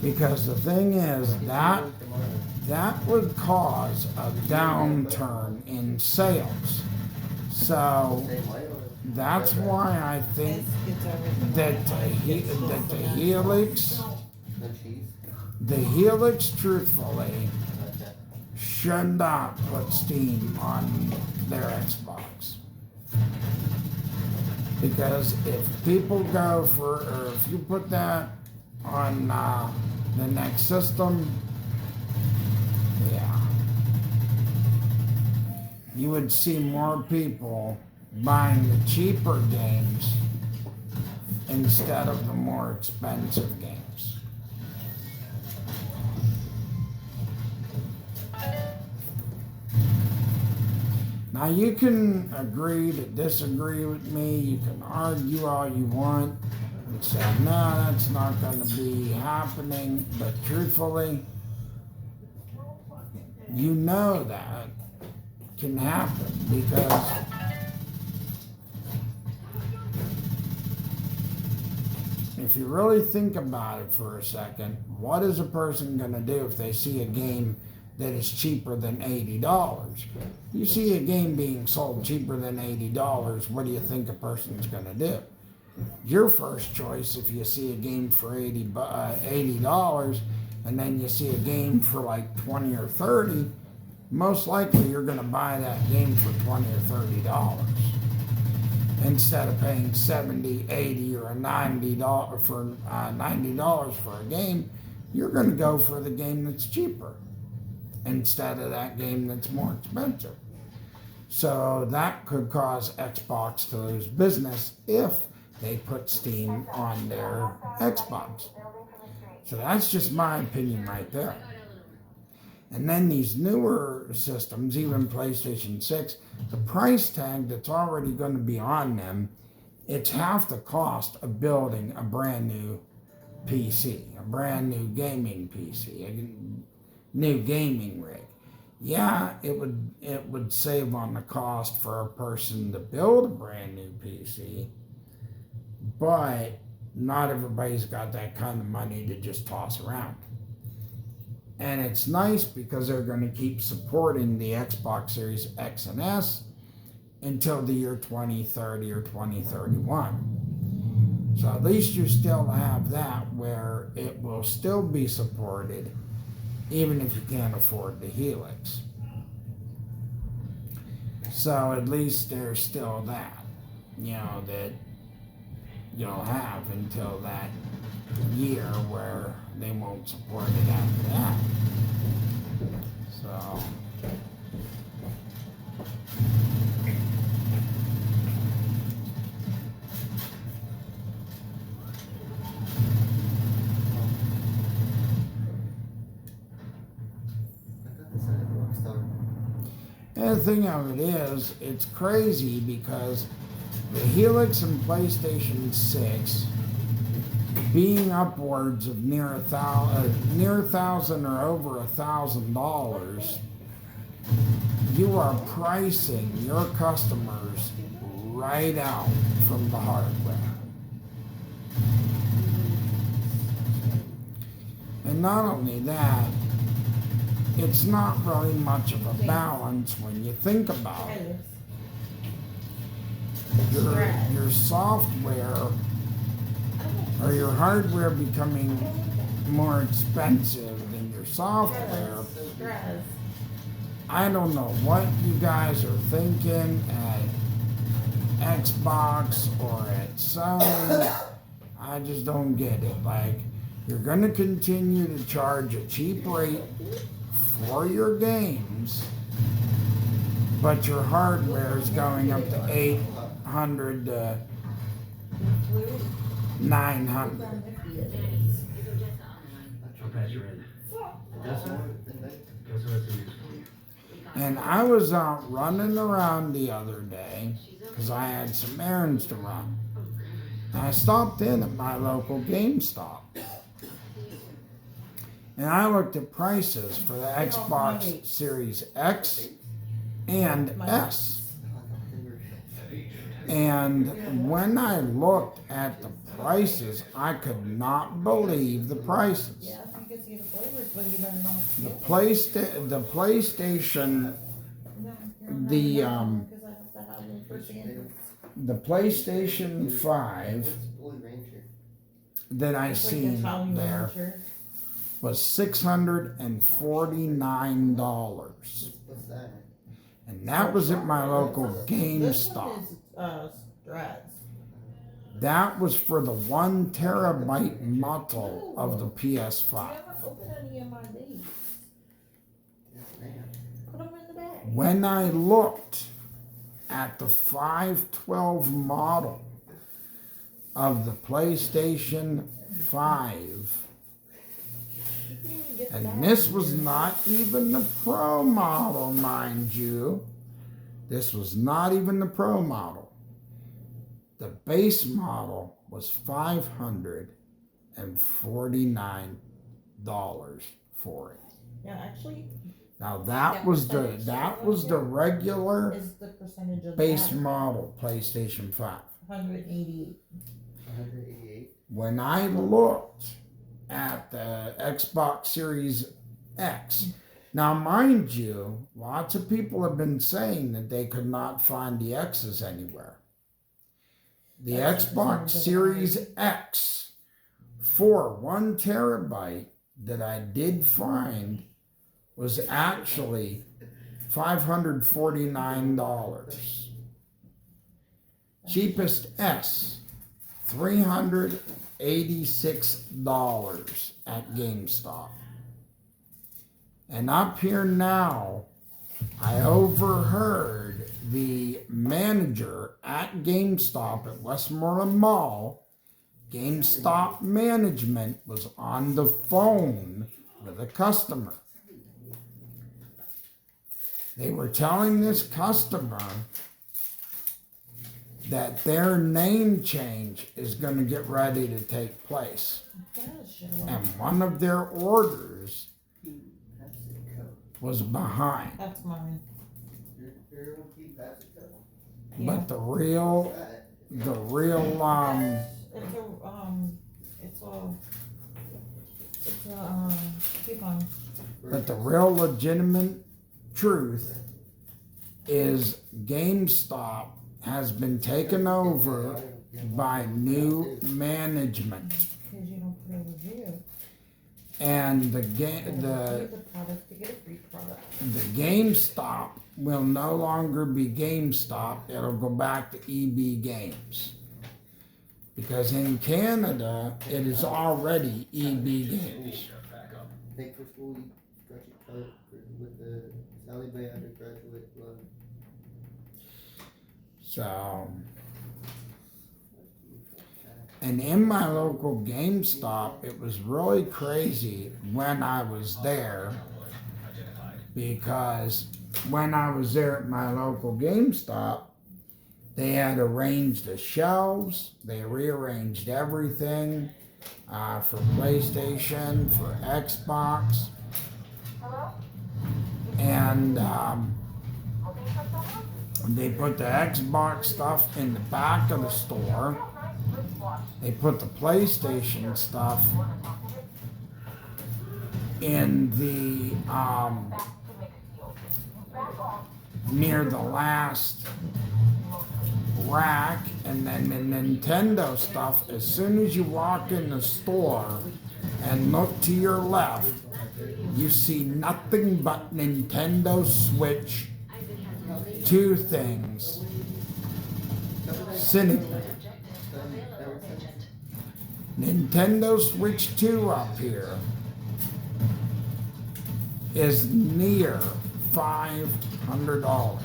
Speaker 1: Because the thing is, that would cause a downturn in sales. So that's why I think that the Helix, truthfully, should not put Steam on their Xbox. Because if people go for, or if you put that on the next system, yeah, you would see more people buying the cheaper games instead of the more expensive games. Now you can agree to disagree with me, you can argue all you want and say, no, that's not going to be happening, but truthfully, you know that can happen because if you really think about it for a second, what is a person going to do if they see a game that is cheaper than $80? You see a game being sold cheaper than $80, what do you think a person's going to do? Your first choice, if you see a game for $80 and then you see a game for like 20 or 30, most likely you're going to buy that game for $20 or $30 instead of paying $70, $80, or $90 for $90 for a game. You're going to go for the game that's cheaper instead of that game that's more expensive. So that could cause Xbox to lose business if they put Steam on their Xbox. So that's just my opinion right there. And then these newer systems, even PlayStation 6, the price tag that's already going to be on them, it's half the cost of building a brand new PC, a brand new gaming PC, a new gaming rig. Yeah, it would save on the cost for a person to build a brand new PC, but not everybody's got that kind of money to just toss around. And it's nice because they're going to keep supporting the Xbox Series X and S until the year 2030 or 2031. So at least you still have that where it will still be supported even if you can't afford the Helix. So at least there's still that, that you'll have until that year where they won't support it after that. So and the thing of it is, it's crazy because the Helix and PlayStation 6 being upwards of near $1,000 or over $1,000, you are pricing your customers right out from the hardware. And not only that, it's not really much of a balance when you think about it. Your software or your hardware becoming more expensive than your software. I don't know what you guys are thinking at Xbox or at Sony. I just don't get it. Like, you're going to continue to charge a cheap rate for your games, but your hardware is going up to $800 to $900.
Speaker 5: I'll pass you in. Odessa? Guess what that's a news for you.
Speaker 1: And I was out running around the other day because I had some errands to run. And I stopped in at my local GameStop. And I looked at prices for the Xbox Series X and S. And when I looked at the prices, I could not believe the prices.
Speaker 2: Yeah, if you could see the flavors, but you better not.
Speaker 1: The PlayStation, the the PlayStation 5 that I seen there was $649.
Speaker 8: What's that?
Speaker 1: And that was at my local GameStop.
Speaker 2: This one is Strats.
Speaker 1: That was for the 1 terabyte model of the
Speaker 2: I
Speaker 1: PS5.
Speaker 2: haven't opened any of my dates.
Speaker 8: Yes, ma'am.
Speaker 2: Put them in the bag.
Speaker 1: When I looked at the 512 model of the PlayStation 5,
Speaker 2: You can even get the
Speaker 1: and
Speaker 2: bag.
Speaker 1: this was not even the Pro model, mind you. This was not even the Pro model. The base model was $549 for it.
Speaker 2: Yeah, actually,
Speaker 1: Now that was the regular
Speaker 2: is the percentage of
Speaker 1: base
Speaker 2: that
Speaker 1: model PlayStation 5.
Speaker 2: 188.
Speaker 8: 188.
Speaker 1: When I looked at the Xbox Series X, now mind you, lots of people have been saying that they could not find the X's anywhere. The
Speaker 2: That's
Speaker 1: Xbox
Speaker 2: percentage of
Speaker 1: Series X for 1 terabyte that I did find was actually $549. Cheapest S, $386 at GameStop. And up here now, I overheard the manager at GameStop at Westmoreland Mall. GameStop management was on the phone with a customer. They were telling this customer that their name change is going to get ready to take place.
Speaker 2: Gosh,
Speaker 1: And one of their orders
Speaker 8: PepsiCo.
Speaker 1: was behind.
Speaker 2: that's mine.
Speaker 8: Your will be PepsiCo.
Speaker 2: Yeah.
Speaker 1: But the real,
Speaker 2: It's a coupon.
Speaker 1: but the real legitimate truth is GameStop has been taken over by new management.
Speaker 2: Because you don't put a review.
Speaker 1: And
Speaker 2: The product to get a free product.
Speaker 1: the GameStop will no longer be GameStop. It'll go back to EB Games. Because in Canada, it is already EB Games.
Speaker 8: Thank for school, graduate card with the Sally Bay undergraduate loan.
Speaker 1: So, and in my local GameStop, it was really crazy when I was there, because when I was there at my local GameStop, they had arranged the shelves, they rearranged everything for PlayStation, for Xbox,
Speaker 4: Hello?
Speaker 1: and
Speaker 4: Looking for someone?
Speaker 1: they put the Xbox stuff in the back of the store.
Speaker 4: Nice wristwatch.
Speaker 1: They put the PlayStation stuff in the
Speaker 4: Back to mixed deal. Back off.
Speaker 1: near the last rack, and then the Nintendo stuff. As soon as you walk in the store and look to your left, you see nothing but Nintendo Switch, 2 things sitting there. Nintendo Switch 2 up here is near $500.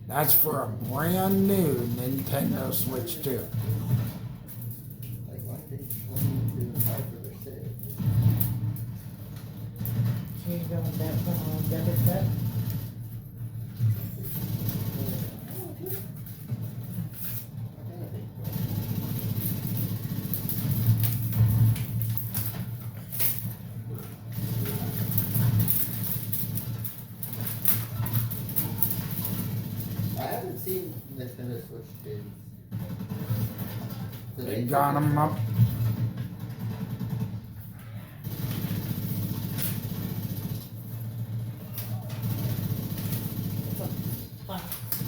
Speaker 1: That's for a brand new Nintendo Switch 2.
Speaker 8: Like, why did they do 5 for their sale?
Speaker 2: Can you go on that one on debit set?
Speaker 8: I haven't seen Nintendo Switch games. Do
Speaker 1: They got them up.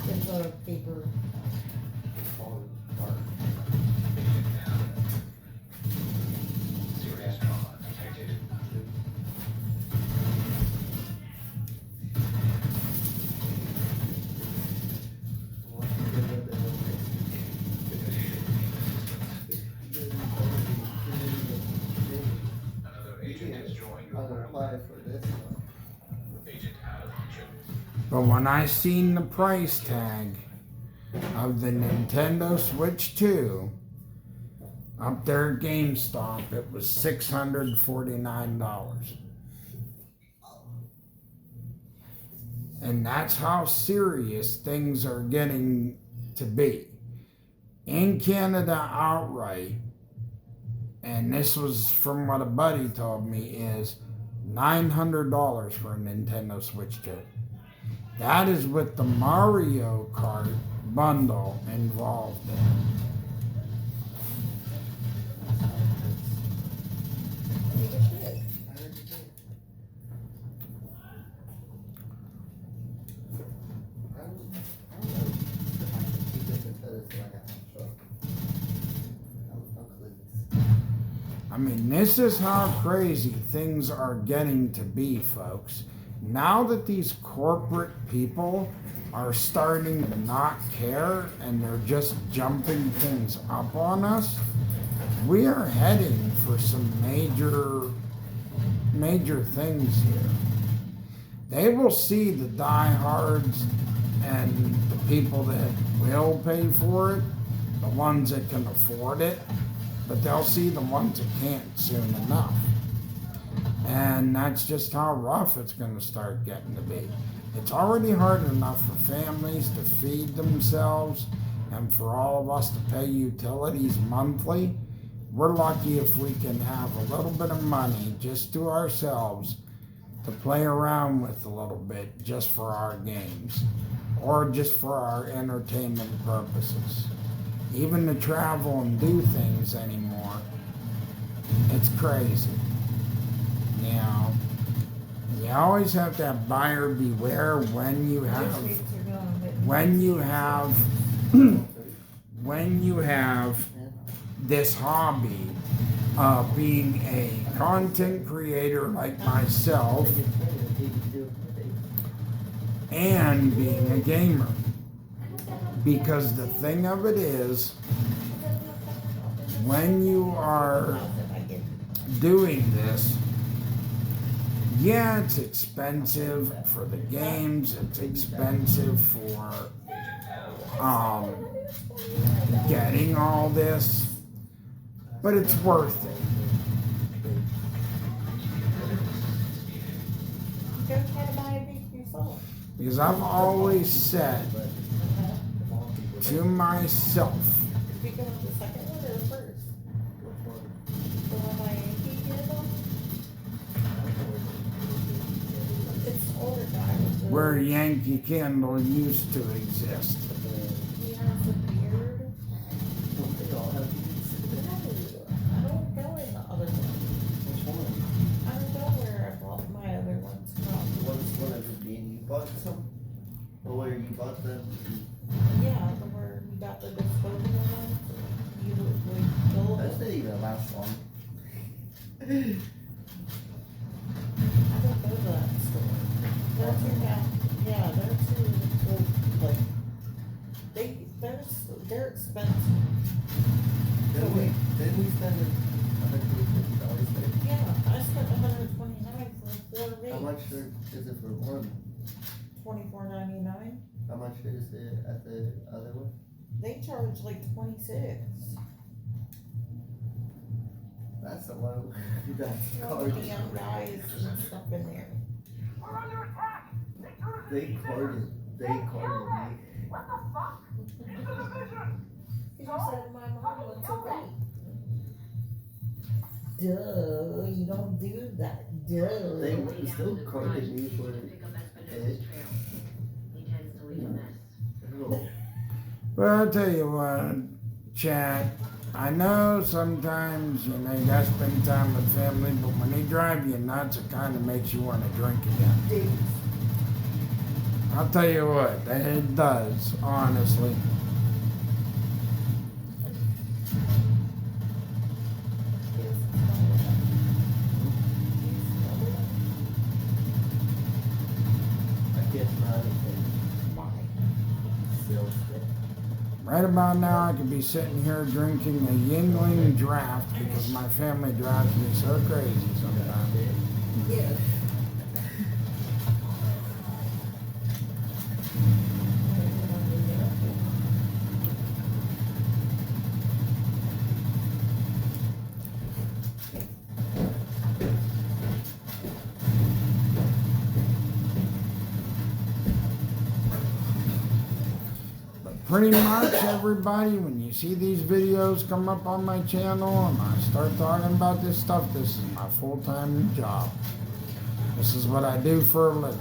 Speaker 2: It's a paper.
Speaker 6: Serious trauma detected. Another agent has joined your
Speaker 8: I'll
Speaker 6: group.
Speaker 8: apply for this one.
Speaker 6: Agent out of action.
Speaker 1: But when I seen the price tag of the Nintendo Switch 2 up there at GameStop, it was $649. And that's how serious things are getting to be. In Canada outright, and this was from what a buddy told me, is $900 for a Nintendo Switch 2. That is with the Mario Kart bundle involved in it.
Speaker 2: Take a shit.
Speaker 8: I don't know if I can keep this until it's like a hot truck. I'll clean this.
Speaker 1: I mean, this is how crazy things are getting to be, folks. Now that these corporate people are starting to not care and they're just jumping things up on us, we are heading for some major things here. They will see the diehards and the people that will pay for it, the ones that can afford it, but they'll see the ones that can't soon enough. And that's just how rough it's going to start getting to be. It's already hard enough for families to feed themselves and for all of us to pay utilities monthly. We're lucky if we can have a little bit of money just to ourselves to play around with a little bit just for our games or just for our entertainment purposes. Even to travel and do things anymore, it's crazy. You know, you always have to have buyer beware when you have
Speaker 2: Rates are going, but-
Speaker 1: when you have this hobby of being a content creator like myself and being a gamer. Because the thing of it is, when you are doing this, yeah, it's expensive for the games, it's expensive for getting all this, but it's worth it.
Speaker 2: Go try to buy a beef yourself.
Speaker 1: Because I've always said to myself,
Speaker 2: Did you go with the second one or the first? The one by Yankee Candle? It's the older guy with the.
Speaker 1: where Yankee Candle used to exist.
Speaker 2: He has the beard.
Speaker 8: They all have these.
Speaker 2: No, I don't go in the other one.
Speaker 8: Which one?
Speaker 2: I don't know where I bought my other ones from.
Speaker 8: What's whatever being you bought some? Or where you bought them?
Speaker 2: Yeah, the where we got the disposable ones. You would go.
Speaker 8: Those didn't even last long.
Speaker 2: I don't go to that store. They're too now. Yeah, they're too like they're they're expensive.
Speaker 8: Didn't we spend $150 there?
Speaker 2: Yeah, I spent $129 for 4 days.
Speaker 8: How much is it for one?
Speaker 2: $24.99.
Speaker 8: How much is it at the other one?
Speaker 2: They charge like 26.
Speaker 8: That's a low. That's
Speaker 2: All
Speaker 8: carded.
Speaker 2: the damn guys and stuff in there.
Speaker 3: We're under attack!
Speaker 8: They carded me.
Speaker 3: What the fuck? Into the vision!
Speaker 2: You said my mom wants to wait. Duh, you don't do that. Duh.
Speaker 8: They still carded me for it.
Speaker 7: He tends to leave a mess.
Speaker 8: Oh,
Speaker 1: But I'll tell you what, chat, I know sometimes, you know, you gotta spend time with family, but when they drive you nuts, it kinda makes you wanna drink again.
Speaker 2: Dude.
Speaker 1: I'll tell you what, it does, honestly.
Speaker 8: I can't smell anything. Still stick.
Speaker 1: Right about now, I could be sitting here drinking a Yingling draft because my family drives me so crazy sometimes.
Speaker 2: Yeah.
Speaker 1: Pretty much everybody, when you see these videos come up on my channel and I start talking about this stuff, this is my full-time job. This is what I do for a living.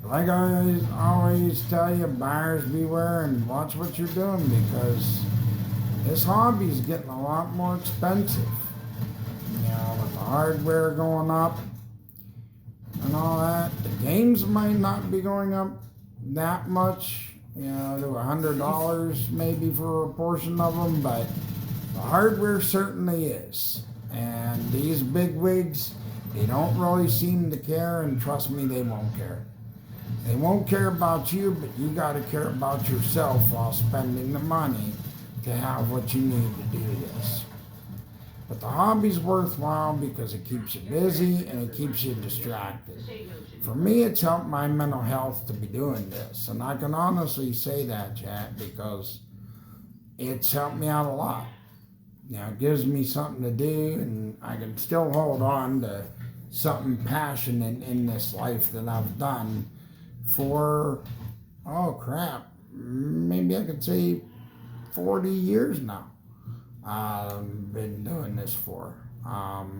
Speaker 1: Like I always tell you, buyers beware and watch what you're doing because this hobby is getting a lot more expensive. You know, with the hardware going up and all that, the games might not be going up that much, you know, to $100 maybe for a portion of them, but the hardware certainly is. And these big wigs, they don't really seem to care, and trust me, they won't care. They won't care about you, but you gotta care about yourself while spending the money to have what you need to do this. But the hobby's worthwhile because it keeps you busy and it keeps you distracted. For me, it's helped my mental health to be doing this. And I can honestly say that, chat, because it's helped me out a lot. You know, it gives me something to do and I can still hold on to something passionate in this life that I've done for, oh crap, maybe I could say 40 years now. I've been doing this for. Now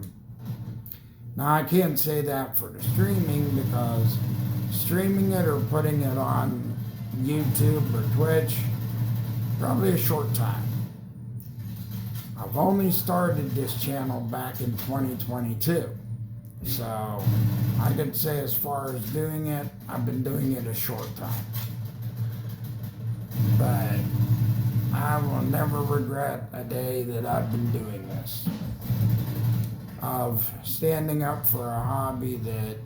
Speaker 1: I can't say that for the streaming because streaming it or putting it on YouTube or Twitch, probably a short time. I've only started this channel back in 2022. So I could say as far as doing it, I've been doing it a short time. But I will never regret a day that I've been doing this. Of standing up for a hobby that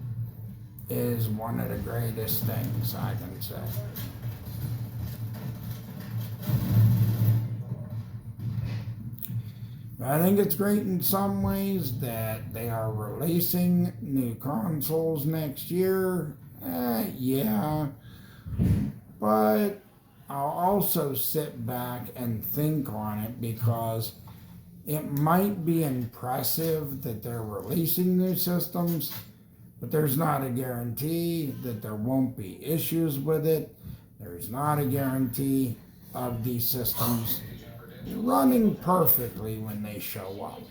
Speaker 1: is one of the greatest things I can say. I think it's great in some ways that they are releasing new consoles next year. Yeah. But I'll also sit back and think on it because it might be impressive that they're releasing new systems, but there's not a guarantee that there won't be issues with it. There's not a guarantee of these systems running perfectly when they show up.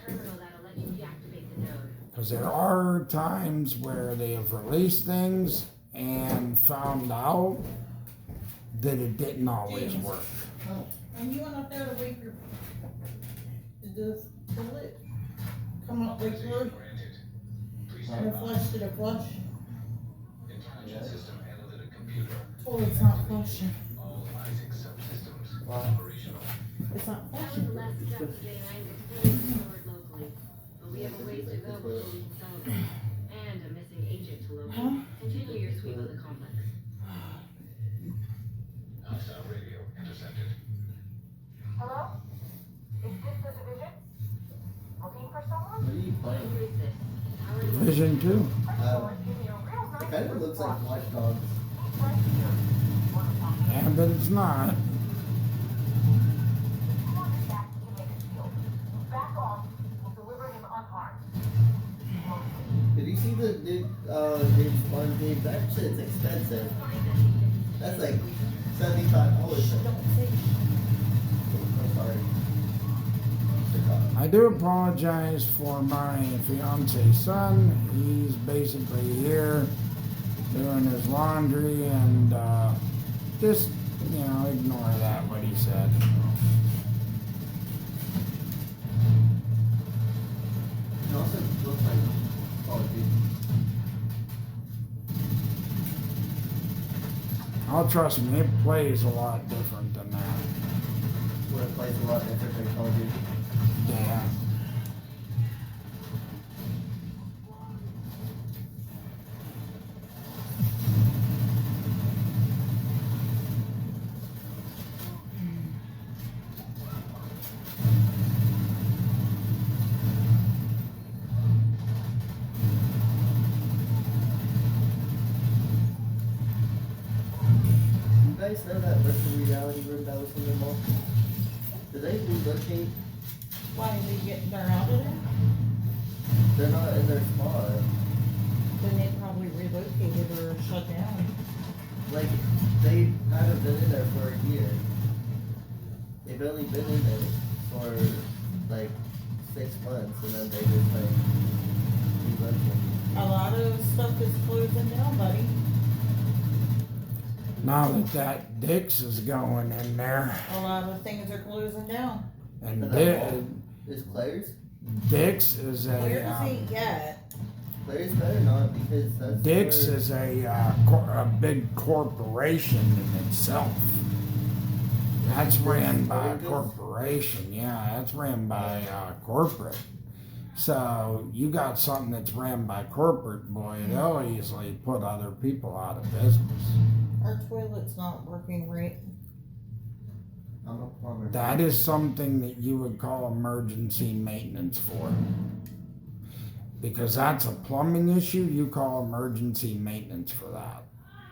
Speaker 1: Because there are times where they have released things and found out that it didn't always work.
Speaker 2: And you went up there to wake your the lid come up like through and it flushed to the flush.
Speaker 6: Intelligent system analytic computer.
Speaker 2: Toilet's not flushing.
Speaker 6: All Isaac subsystems
Speaker 8: Wow.
Speaker 6: operational.
Speaker 2: It's not
Speaker 7: That was
Speaker 2: flushing.
Speaker 7: the last step of J9 fully stored locally. But we have a ways to go before we can celebrate. And a missing agent to locate.
Speaker 2: Huh?
Speaker 7: Continue your sweep of the complex.
Speaker 1: Division 2.
Speaker 8: It kind of looks like Watch Dogs.
Speaker 1: Yeah, but it's not.
Speaker 8: Did you see the new James Bond game? That shit's expensive. That's like $75.
Speaker 2: Don't say
Speaker 8: I'm sorry.
Speaker 1: I do apologize for my fiance's son. He's basically here doing his laundry and just, ignore that, what he said.
Speaker 8: It also looks like Call of Duty.
Speaker 1: Oh, trust me, it plays a lot different than that.
Speaker 8: Where it plays a lot different than Call of Duty.
Speaker 1: Yeah.
Speaker 8: You guys know that virtual reality room that was in the mall? Did they relocate?
Speaker 2: why they're out of there.
Speaker 8: They're not in their spot.
Speaker 2: Then they probably relocated or shut down.
Speaker 8: Like, they haven't been in there for a year. They've only been in there for like 6 months, and then they just like relocated.
Speaker 2: A lot of stuff is closing down, buddy.
Speaker 1: Now that Dick's is going in there,
Speaker 2: A lot of things are closing down.
Speaker 1: and
Speaker 8: But that mall is Claire's?
Speaker 1: Dick's is
Speaker 2: Where
Speaker 1: a
Speaker 2: is he yet?
Speaker 8: Claire's better not, because that's
Speaker 1: Dick's
Speaker 8: where-
Speaker 1: is a big corporation in itself. That's ran by a corporation. Yeah, that's ran by corporate. So you got something that's ran by corporate, boy, they'll easily put other people out of business.
Speaker 2: Our toilet's not working right.
Speaker 8: I'm a plumber.
Speaker 1: That is something that you would call emergency maintenance for. Because that's a plumbing issue, you call emergency maintenance for that.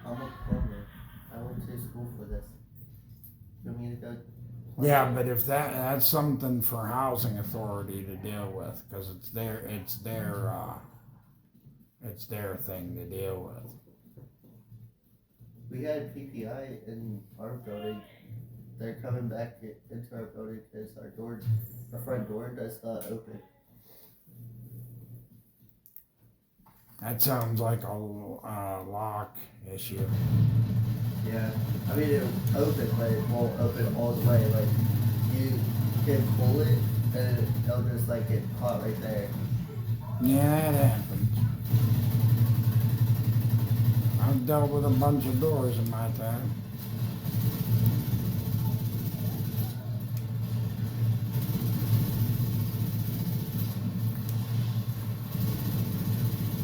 Speaker 8: I'm a plumber. I went to school for this. You want me to go?
Speaker 1: Yeah, but if that's something for housing authority to deal with, because it's their thing to deal with.
Speaker 8: We had PPI in our building. They're coming back into our building because our front door does not open.
Speaker 1: That sounds like a lock issue.
Speaker 8: Yeah. I mean, it'll open, but it won't open all the way. Like, you can pull it, and it'll just like get caught right there.
Speaker 1: Yeah, it happens. I've dealt with a bunch of doors in my time.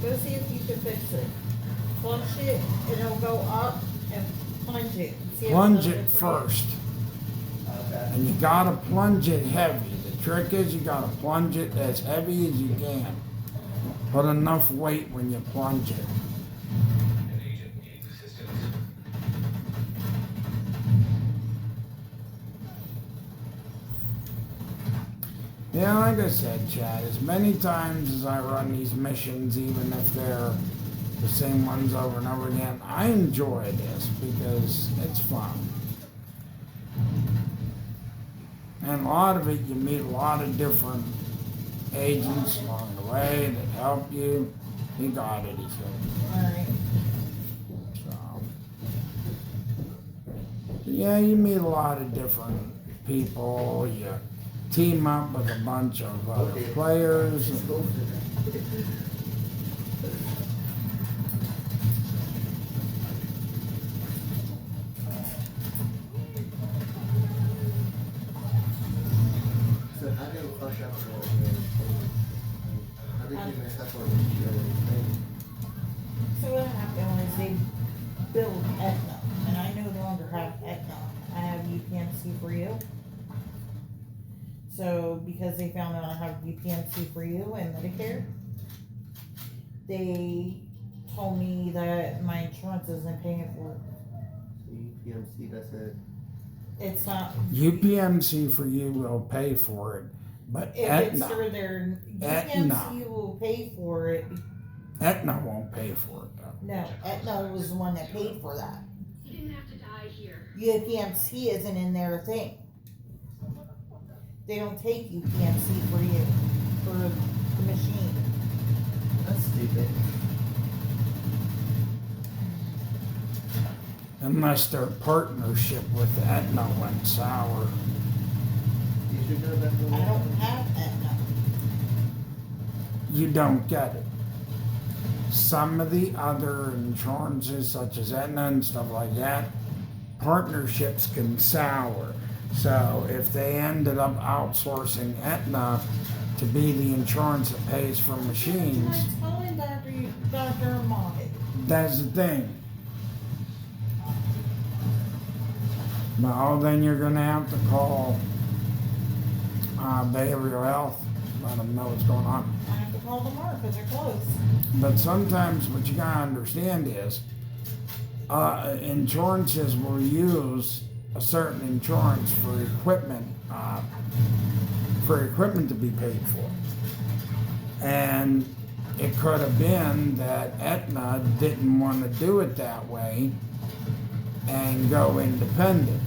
Speaker 2: Go see if you can fix it. Flush it, and it'll go up and plunge it. See if
Speaker 1: Plunge
Speaker 2: it'll
Speaker 1: it
Speaker 2: do for you.
Speaker 1: first,
Speaker 8: Okay.
Speaker 1: and you gotta plunge it heavy. The trick is you gotta plunge it as heavy as you can. Put enough weight when you plunge it.
Speaker 6: An agent needs assistance.
Speaker 1: Yeah, like I said, Chad, as many times as I run these missions, even if they're the same ones over and over again, I enjoy this because it's fun. And a lot of it, you meet a lot of different agents along the way that help you. He got it, he said.
Speaker 2: Alright.
Speaker 1: So, yeah, you meet a lot of different people. You team up with a bunch of other players.
Speaker 8: Just go for it. So how do you flush out the how did you mess up on the
Speaker 2: So what happened was they built Aetna, and I no longer have Aetna. I have UPMC for you. So because they found out I have UPMC for you and Medicare, they told me that my insurance isn't paying for it.
Speaker 8: So UPMC doesn't.
Speaker 2: It's not.
Speaker 1: UPMC for you will pay for it, but
Speaker 2: If it's
Speaker 1: Aetna,
Speaker 2: through their
Speaker 1: Aetna.
Speaker 2: UPMC will pay for it.
Speaker 1: Aetna won't pay for it though.
Speaker 2: No, Aetna was the one that paid for that.
Speaker 7: You didn't have to die here.
Speaker 2: UPMC isn't in their thing. They don't take UPMC for you, for the machine.
Speaker 8: That's stupid.
Speaker 1: Unless their partnership with Aetna went sour.
Speaker 8: You should go back to
Speaker 2: I don't have Aetna.
Speaker 1: You don't get it. Some of the other insurances, such as Aetna and stuff like that, partnerships can sour. So if they ended up outsourcing Aetna to be the insurance that pays for machines,
Speaker 2: I'm telling Dr. Ahmad.
Speaker 1: that's the thing. No, then you're gonna have to call behavioral health, let them know what's going on.
Speaker 2: I have to call them tomorrow because they're closed.
Speaker 1: But sometimes what you gotta understand is, insurances will use a certain insurance for equipment to be paid for. And it could have been that Aetna didn't want to do it that way and go independent.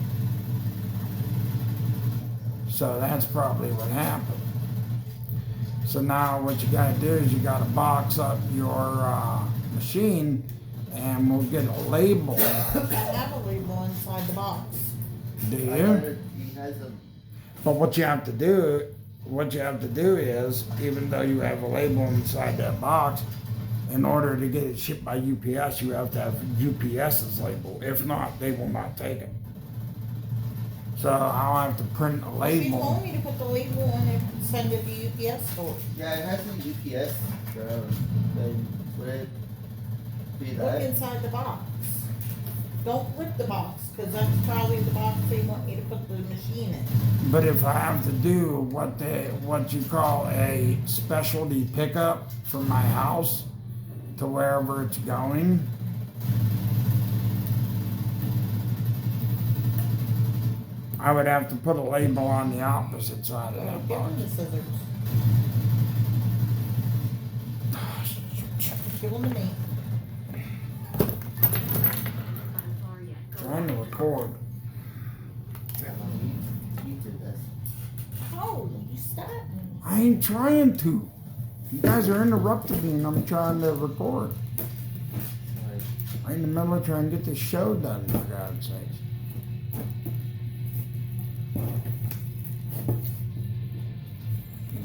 Speaker 1: So that's probably what happened. So now what you gotta do is you gotta box up your machine and we'll get a label.
Speaker 2: I have a label inside the box.
Speaker 1: Do
Speaker 8: I
Speaker 1: you?
Speaker 8: heard he has a.
Speaker 1: But what you have to do is, even though you have a label inside that box, in order to get it shipped by UPS, you have to have UPS's label. If not, they will not take it. So I'll have to print a
Speaker 2: She
Speaker 1: label.
Speaker 2: told me to put the label on it and send it to UPS store.
Speaker 8: Yeah, it has an UPS. Then would it be
Speaker 2: Look
Speaker 8: that?
Speaker 2: inside the box. Don't rip the box, because that's probably the box they want me to put the machine in.
Speaker 1: But if I have to do what you call a specialty pickup from my house to wherever it's going, I would have to put a label on the opposite side of
Speaker 2: Give
Speaker 1: that
Speaker 2: them
Speaker 1: box.
Speaker 2: the scissors. Give them to me.
Speaker 7: Not far yet. Go
Speaker 1: Trying to record.
Speaker 8: Grandma, you did this.
Speaker 2: Oh, you stopped me.
Speaker 1: I ain't trying to. You guys are interrupting me and I'm trying to record.
Speaker 8: Like,
Speaker 1: I'm in the middle of trying to get this show done, for God's sakes.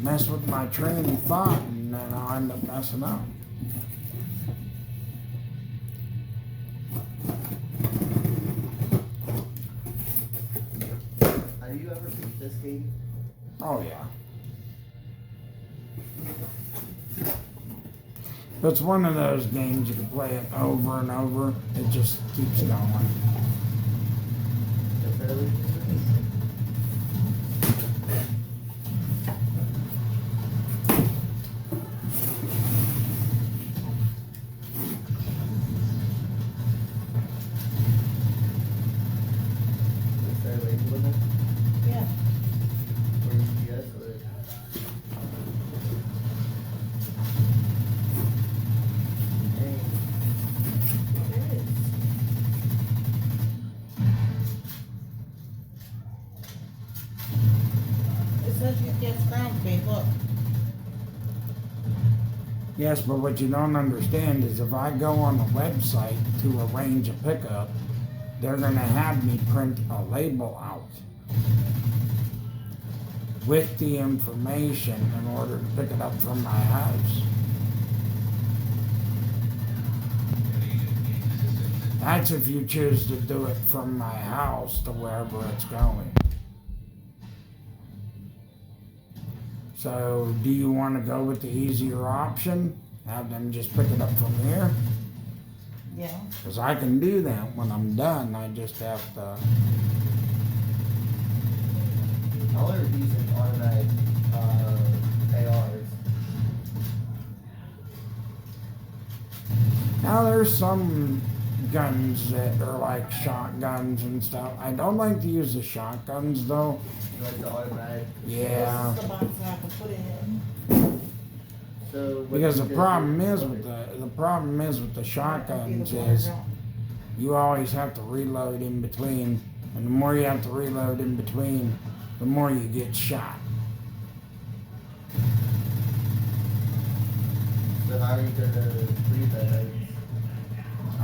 Speaker 1: Mess with my train of thought and then I'll end up messing up.
Speaker 8: have you ever beat this game?
Speaker 1: Oh yeah. It's one of those games you can play it over and over. It just keeps going.
Speaker 8: That's early. Is there a label in it?
Speaker 2: Yeah.
Speaker 8: Or UPS or? Dang.
Speaker 2: There it is. It says UPS ground pay, look.
Speaker 1: Yes, but what you don't understand is if I go on the website to arrange a pickup, they're gonna have me print a label out with the information in order to pick it up from my house. That's if you choose to do it from my house to wherever it's going. So, do you want to go with the easier option? Have them just pick it up from here?
Speaker 2: Yeah.
Speaker 1: Because I can do that when I'm done. I just have to.
Speaker 8: All are using automatic ARs.
Speaker 1: Now there's some guns that are like shotguns and stuff. I don't like to use the shotguns though.
Speaker 8: You like the automatic?
Speaker 1: Yeah.
Speaker 2: This is the box I have to put it in.
Speaker 8: So what
Speaker 1: Because
Speaker 8: you
Speaker 1: the
Speaker 8: just
Speaker 1: problem
Speaker 8: do
Speaker 1: is with the problem is with the shotguns is you always have to reload in between, and the more you have to reload in between, the more you get shot.
Speaker 8: So how are you gonna breathe that out?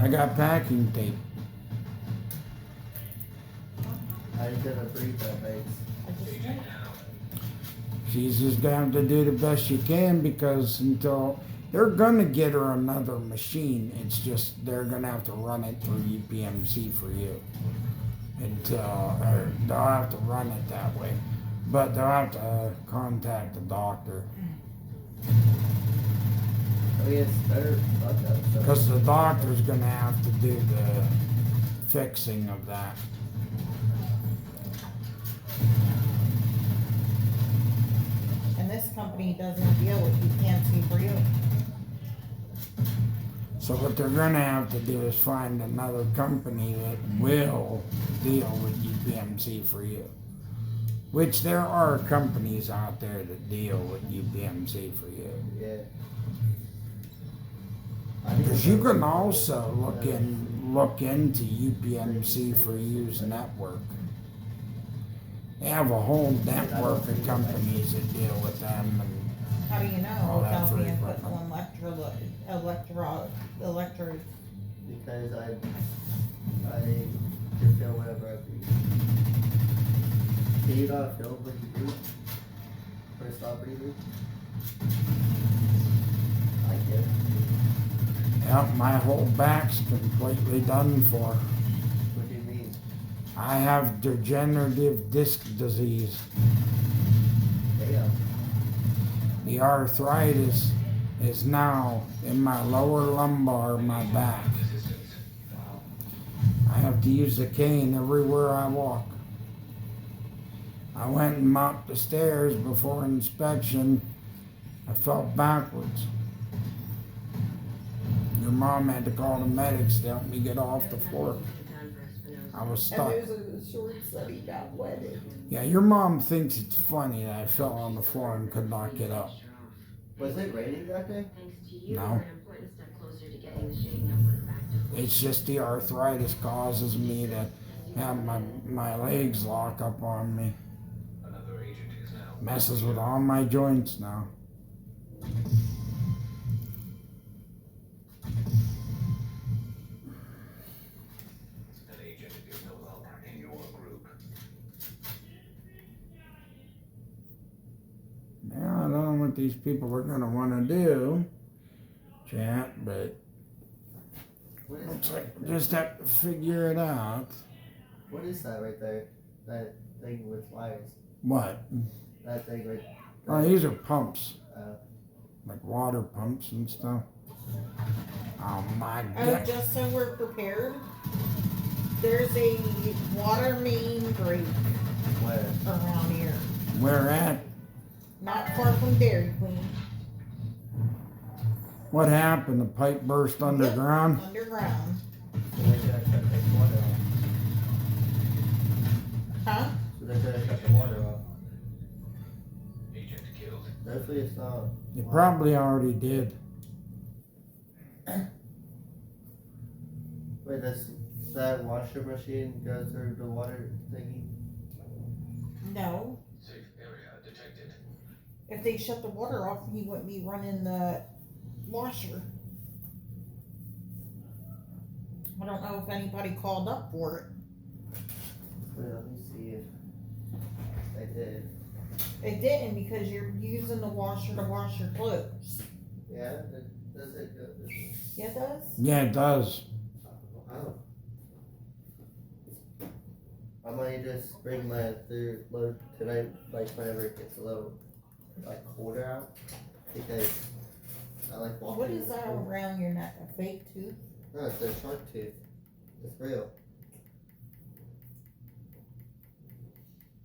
Speaker 1: I got packing tape.
Speaker 8: How are you gonna breathe that out?
Speaker 2: I just drank.
Speaker 1: She's just gonna have to do the best she can because until they're gonna get her another machine, it's just they're gonna have to run it through UPMC for you until or they'll have to run it that way, but they'll have to contact the doctor
Speaker 8: I mean, it's better fuck up. So
Speaker 1: because the doctor's gonna have to do the fixing of that.
Speaker 2: And this company doesn't deal with UPMC for you.
Speaker 1: So what they're gonna have to do is find another company that will deal with UPMC for you. Which there are companies out there that deal with UPMC for you.
Speaker 8: yeah.
Speaker 1: Because you can also look into UPMC for You's network. They have a whole network of companies that deal with them, and
Speaker 2: How do you know
Speaker 1: All that
Speaker 2: without
Speaker 1: for
Speaker 2: being
Speaker 1: equipment.
Speaker 2: put on electro?
Speaker 8: Because I can feel whatever I breathe. Can you not feel what you breathe? Or stop breathing? I can.
Speaker 1: yeah, my whole back's completely done for.
Speaker 8: What do you mean?
Speaker 1: I have degenerative disc disease.
Speaker 8: Damn.
Speaker 1: The arthritis is now in my lower lumbar, my back. I have to use a cane everywhere I walk. I went and mopped the stairs before inspection. I fell backwards. Your mom had to call the medics to help me get off the floor. I was stuck.
Speaker 2: And there's a shorts that he got wetted.
Speaker 1: Yeah, your mom thinks it's funny that I fell on the floor and could not get up.
Speaker 8: Was it raining that day?
Speaker 7: Thanks to you,
Speaker 1: No.
Speaker 7: we're an important step closer to getting the shade network back to full.
Speaker 1: It's just the arthritis causes me to have my legs lock up on me.
Speaker 6: Another agent is now.
Speaker 1: Messes with all my joints now.
Speaker 6: An agent is no longer in your group.
Speaker 1: Yeah, I don't know what these people are gonna wanna do, chat, but
Speaker 8: What
Speaker 1: looks
Speaker 8: is
Speaker 1: like
Speaker 8: that?
Speaker 1: we just have to figure it out.
Speaker 8: What is that right there? That thing with wires.
Speaker 1: What?
Speaker 8: That thing right
Speaker 1: Oh, these are pumps,
Speaker 8: uh,
Speaker 1: like water pumps and stuff. Oh my
Speaker 2: Oh,
Speaker 1: god.
Speaker 2: just so we're prepared, there's a water main break
Speaker 8: where?
Speaker 2: around here,
Speaker 1: Where at?
Speaker 2: not far from Dairy Queen,
Speaker 1: What happened? The pipe burst underground?
Speaker 2: underground.
Speaker 8: So they're gonna cut the water off.
Speaker 2: Huh?
Speaker 8: So they're gonna cut the water off.
Speaker 6: Agent killed.
Speaker 8: Hopefully it's not.
Speaker 1: You probably already did.
Speaker 8: Wait, does that washer machine go through the water thingy?
Speaker 2: No.
Speaker 6: Safe area detected.
Speaker 2: If they shut the water off, he wouldn't be running the washer. I don't know if anybody called up for it.
Speaker 8: Wait, let me see if I did.
Speaker 2: It didn't because you're using the washer to wash your clothes.
Speaker 8: Yeah, does it go?
Speaker 2: Yeah, it does?
Speaker 1: Yeah, it does.
Speaker 8: Oh. I might just bring my third load tonight, like whenever it gets a little like colder out, because I like walking.
Speaker 2: What
Speaker 8: in
Speaker 2: is
Speaker 8: the
Speaker 2: that
Speaker 8: cold.
Speaker 2: around your neck? A fake tooth?
Speaker 8: No, it's a shark tooth. It's real.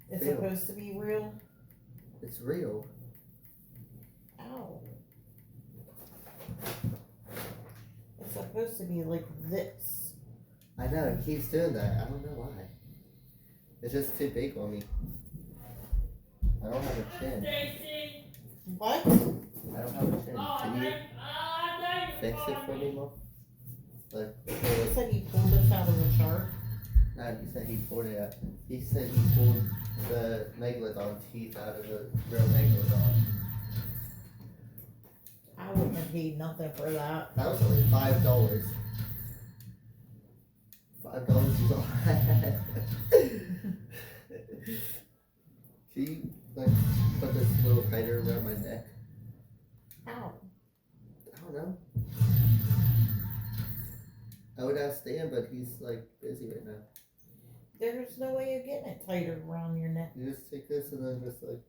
Speaker 2: It's
Speaker 8: Ew.
Speaker 2: supposed to be real?
Speaker 8: It's real.
Speaker 2: Ow. It's supposed to be like this.
Speaker 8: I know, he keeps doing that. I don't know why. It's just too big on me. I don't have a chin.
Speaker 2: What?
Speaker 8: I don't have a chin. Can you fix it for me, Mom? Like,
Speaker 2: He said he pulled this out of the chart.
Speaker 8: no, he said he pulled it out. He said he pulled the Megalodon teeth out of the real Megalodon.
Speaker 2: I wouldn't have paid nothing for that.
Speaker 8: That was only $5. $5 is all I had. Can you like put this a little tighter around my neck?
Speaker 2: Ow.
Speaker 8: I don't know. I would ask Stan, but he's like busy right now.
Speaker 2: There's no way of getting it tighter around your neck.
Speaker 8: You just take this and then just like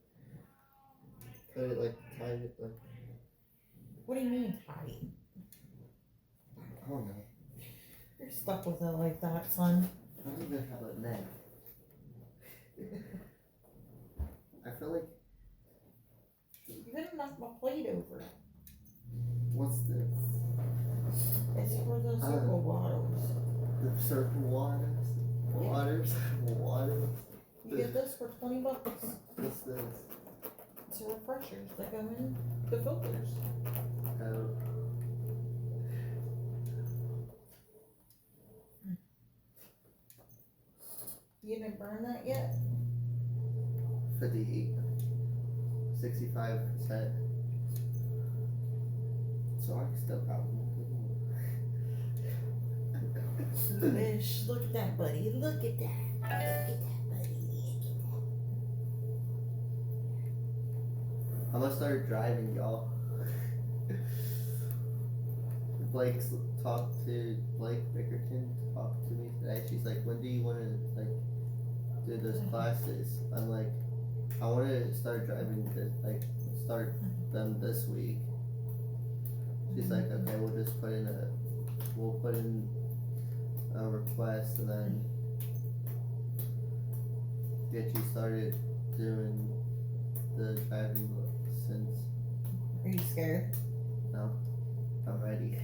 Speaker 8: cut it, like tie it, like
Speaker 2: What do you mean tight?
Speaker 8: I don't know.
Speaker 2: You're stuck with it like that, son.
Speaker 8: I don't even have a neck. I feel like
Speaker 2: You're gonna knock my plate over.
Speaker 8: what's this?
Speaker 2: It's for the circle bottles.
Speaker 8: The circle waters. Waters.
Speaker 2: You get this for $20.
Speaker 8: What's this?
Speaker 2: It's refreshers that go in the filters.
Speaker 8: Oh.
Speaker 2: You didn't burn that yet?
Speaker 8: 65%. So I still got one.
Speaker 2: Wish. Look at that, buddy. Look at that. Look at that, buddy. Look at
Speaker 8: I'm gonna start driving, y'all. Blake Bickerton talked to me today. She's like, when do you want to like do those classes? I'm like, I want to start driving start them this week. She's like, okay, we'll put in a request and then get you started doing the driving lessons.
Speaker 2: Are you scared?
Speaker 8: No, I'm ready.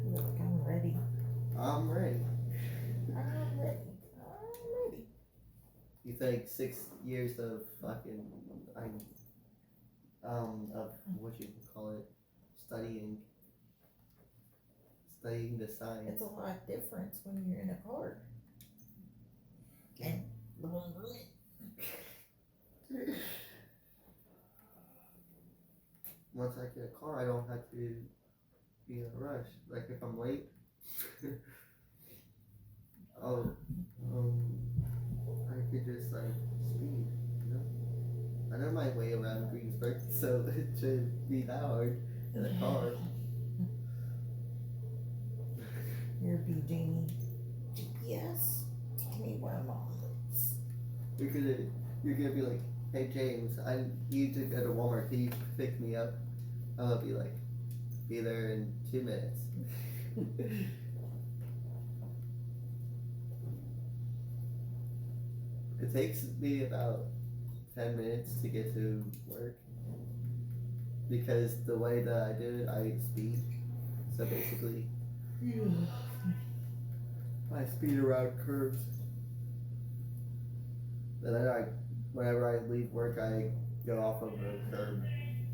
Speaker 2: Look, I'm ready.
Speaker 8: I'm ready.
Speaker 2: I'm ready. I'm ready.
Speaker 8: You think 6 years of fucking, of what you call it, studying the science.
Speaker 2: It's a lot of difference when you're in a car. And
Speaker 8: Once I get a car, I don't have to be in a rush. Like if I'm late, I could just like speed, you know? I know my way around Greensburg, so it shouldn't be that hard in a car.
Speaker 2: you're BJ GPS. Tell me where I'm on.
Speaker 8: You're gonna be like, hey James, I need to go to Walmart. Can you pick me up? I'll be like, be there in 2 minutes. It takes me about 10 minutes to get to work because the way that I do it, I speed. So basically, I speed around curves. And then whenever I leave work, I go off of a curb,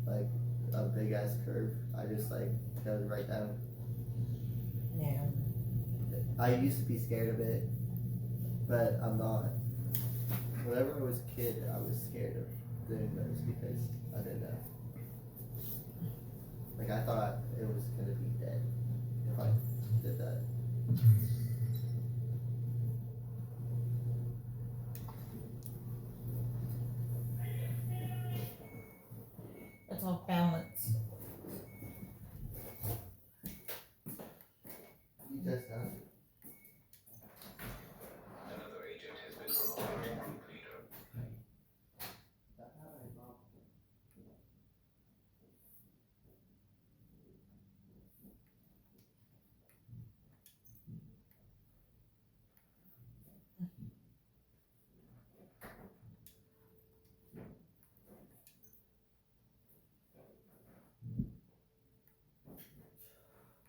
Speaker 8: like a big ass curve. I just like go right down.
Speaker 2: Yeah.
Speaker 8: I used to be scared of it, but I'm not. Whenever I was a kid, I was scared of doing those because I didn't know. Like I thought it was gonna be dead if I did that.
Speaker 2: It's all balance.
Speaker 8: You just
Speaker 6: Another agent has been promoted to group leader.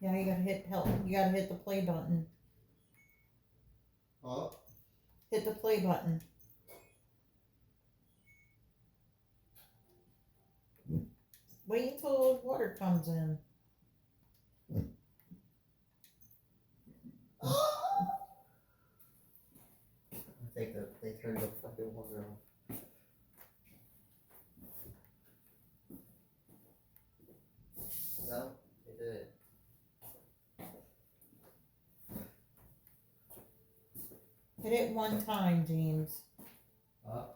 Speaker 2: Yeah, you gotta hit help. You gotta hit the play button.
Speaker 8: Huh?
Speaker 2: Hit the play button. Wait until water comes in.
Speaker 8: I think that they turned the fucking water on. No, they did it.
Speaker 2: Hit it one time, James.
Speaker 8: Huh?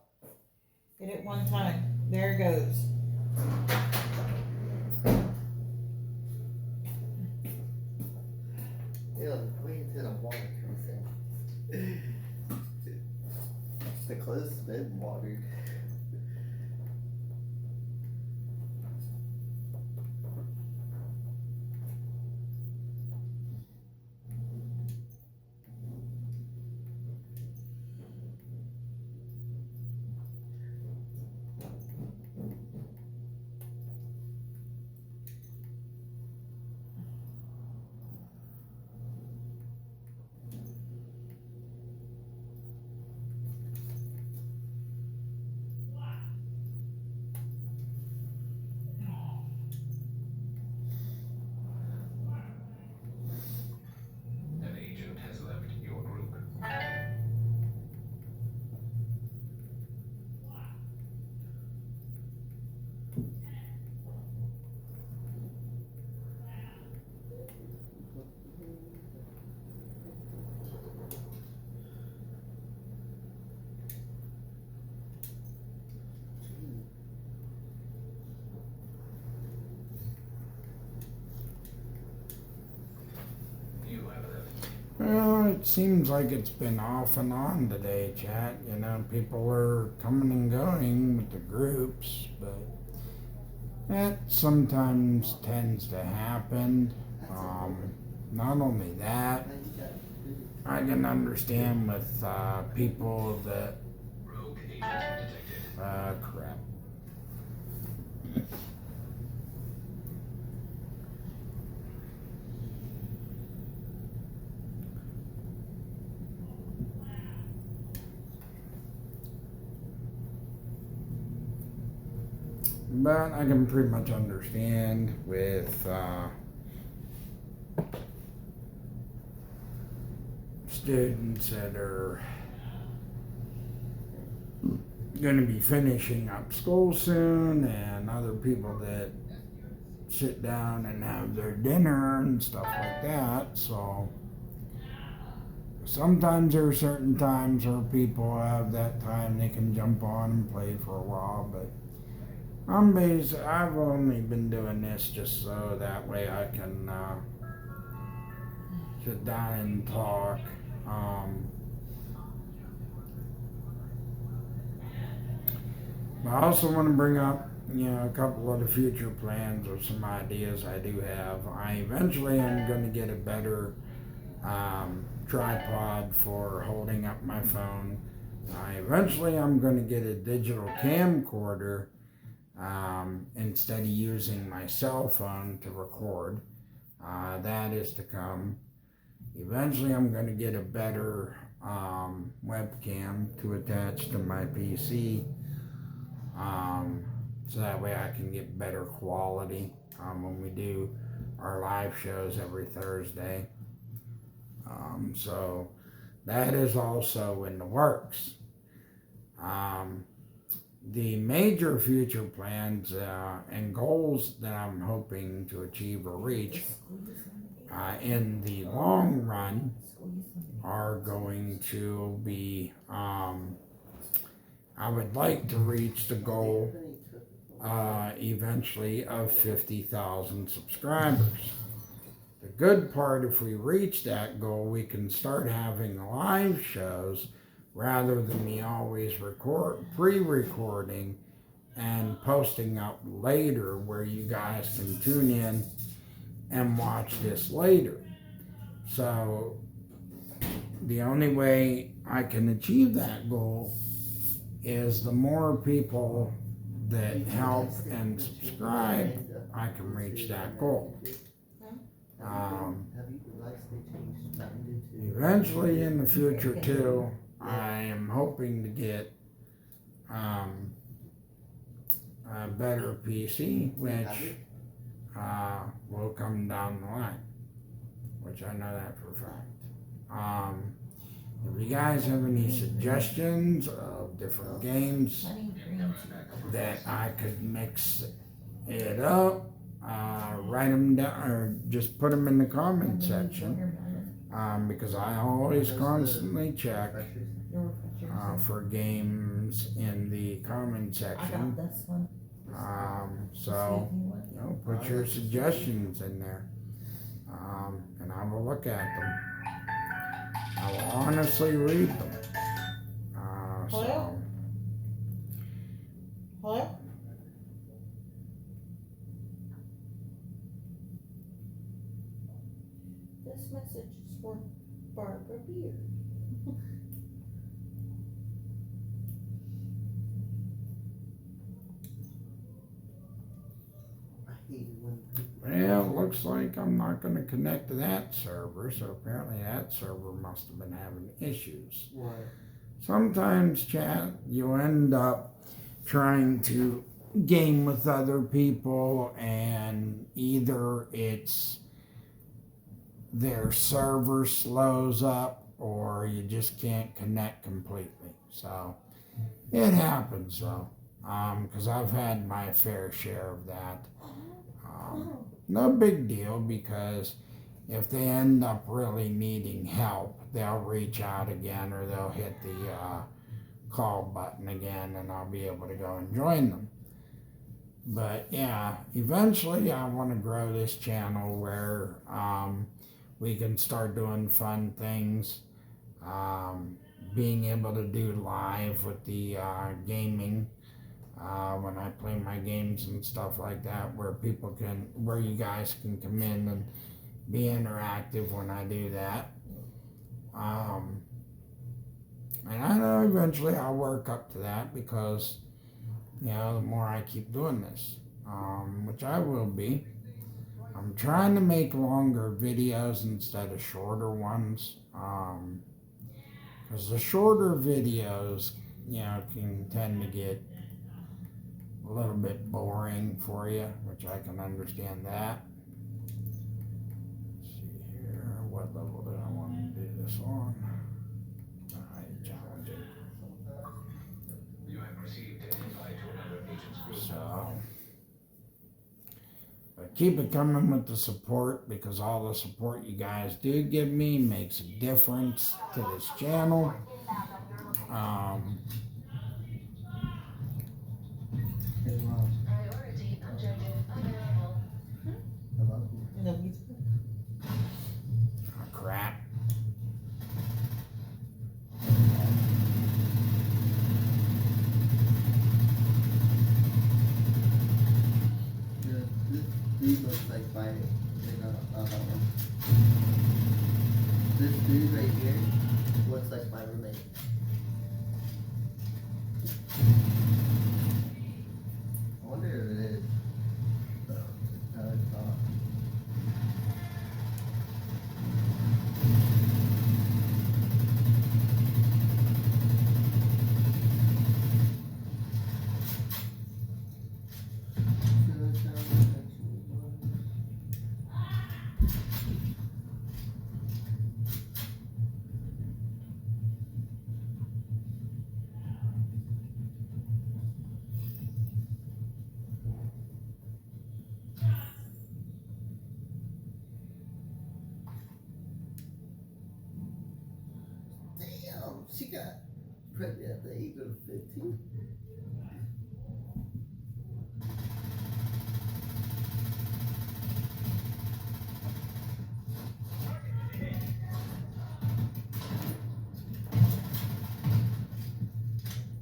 Speaker 2: Hit it one time. There it goes.
Speaker 8: Yeah, wait until the water comes in. The clothes has been watered.
Speaker 6: An agent has left your group. You have left.
Speaker 1: Well, it seems like it's been off and on today, chat. You know, people are coming and going with the groups, but that sometimes tends to happen. Not only that, I can understand with people that
Speaker 6: Rogue agent detected.
Speaker 1: crap. But I can pretty much understand with students that are going to be finishing up school soon and other people that sit down and have their dinner and stuff like that. So sometimes there are certain times where people have that time they can jump on and play for a while, but I've only been doing this just so that way I can sit down and talk. But I also want to bring up, a couple of the future plans or some ideas I do have. I eventually am going to get a better tripod for holding up my phone. Eventually I'm going to get a digital camcorder instead of using my cell phone to record. That is to come. Eventually I'm going to get a better webcam to attach to my PC, so that way I can get better quality when we do our live shows every Thursday. So that is also in the works. The major future plans and goals that I'm hoping to achieve or reach in the long run are going to be, I would like to reach the goal eventually of 50,000 subscribers. The good part, if we reach that goal, we can start having live shows rather than me always pre-recording and posting up later, where you guys can tune in and watch this later. So the only way I can achieve that goal is the more people that help and subscribe, I can reach that goal.
Speaker 8: Have you realized they changed Mountain Dew to?
Speaker 1: Eventually in the future too, I am hoping to get a better PC, which will come down the line, which I know that for a fact. If you guys have any suggestions of different games
Speaker 2: Honey green
Speaker 1: that I could mix it up, write them down or just put them in the comment section, because I always constantly check for games in the comment
Speaker 2: I
Speaker 1: section.
Speaker 2: got this one.
Speaker 1: So, you know, put your suggestions in there, and I will look at them. I will honestly read them. So,
Speaker 2: Hello? This message is for Barbara Beard.
Speaker 8: I hate it when people.
Speaker 1: well, it looks like I'm not going to connect to that server, so apparently that server must have been having issues.
Speaker 8: What?
Speaker 1: Sometimes, chat, you end up trying to game with other people, and either it's their server slows up or you just can't connect completely. So it happens though, because I've had my fair share of that. No big deal, because if they end up really needing help, they'll reach out again, or they'll hit the call button again, and I'll be able to go and join them. But yeah, eventually I want to grow this channel where we can start doing fun things, being able to do live with the gaming when I play my games and stuff like that, where you guys can come in and be interactive when I do that. And I know eventually I'll work up to that, because you know, the more I keep doing this, which I will be. I'm trying to make longer videos instead of shorter ones, because the shorter videos, you know, can tend to get a little bit boring for you, which I can understand that. Let's see here, what level do I want to do this on? I challenge it.
Speaker 6: You have received an invite to another agent's group.
Speaker 1: So, but keep it coming with the support, because all the support you guys do give me makes a difference to this channel.
Speaker 8: Hey, Mom.
Speaker 7: Priority objective available.
Speaker 8: Hello?
Speaker 2: No, he's
Speaker 1: Oh, crap.
Speaker 8: This dude looks like my, this dude right here looks like my roommate. I wonder if it is. No, it's not. Damn, she got pregnant at the age of 15.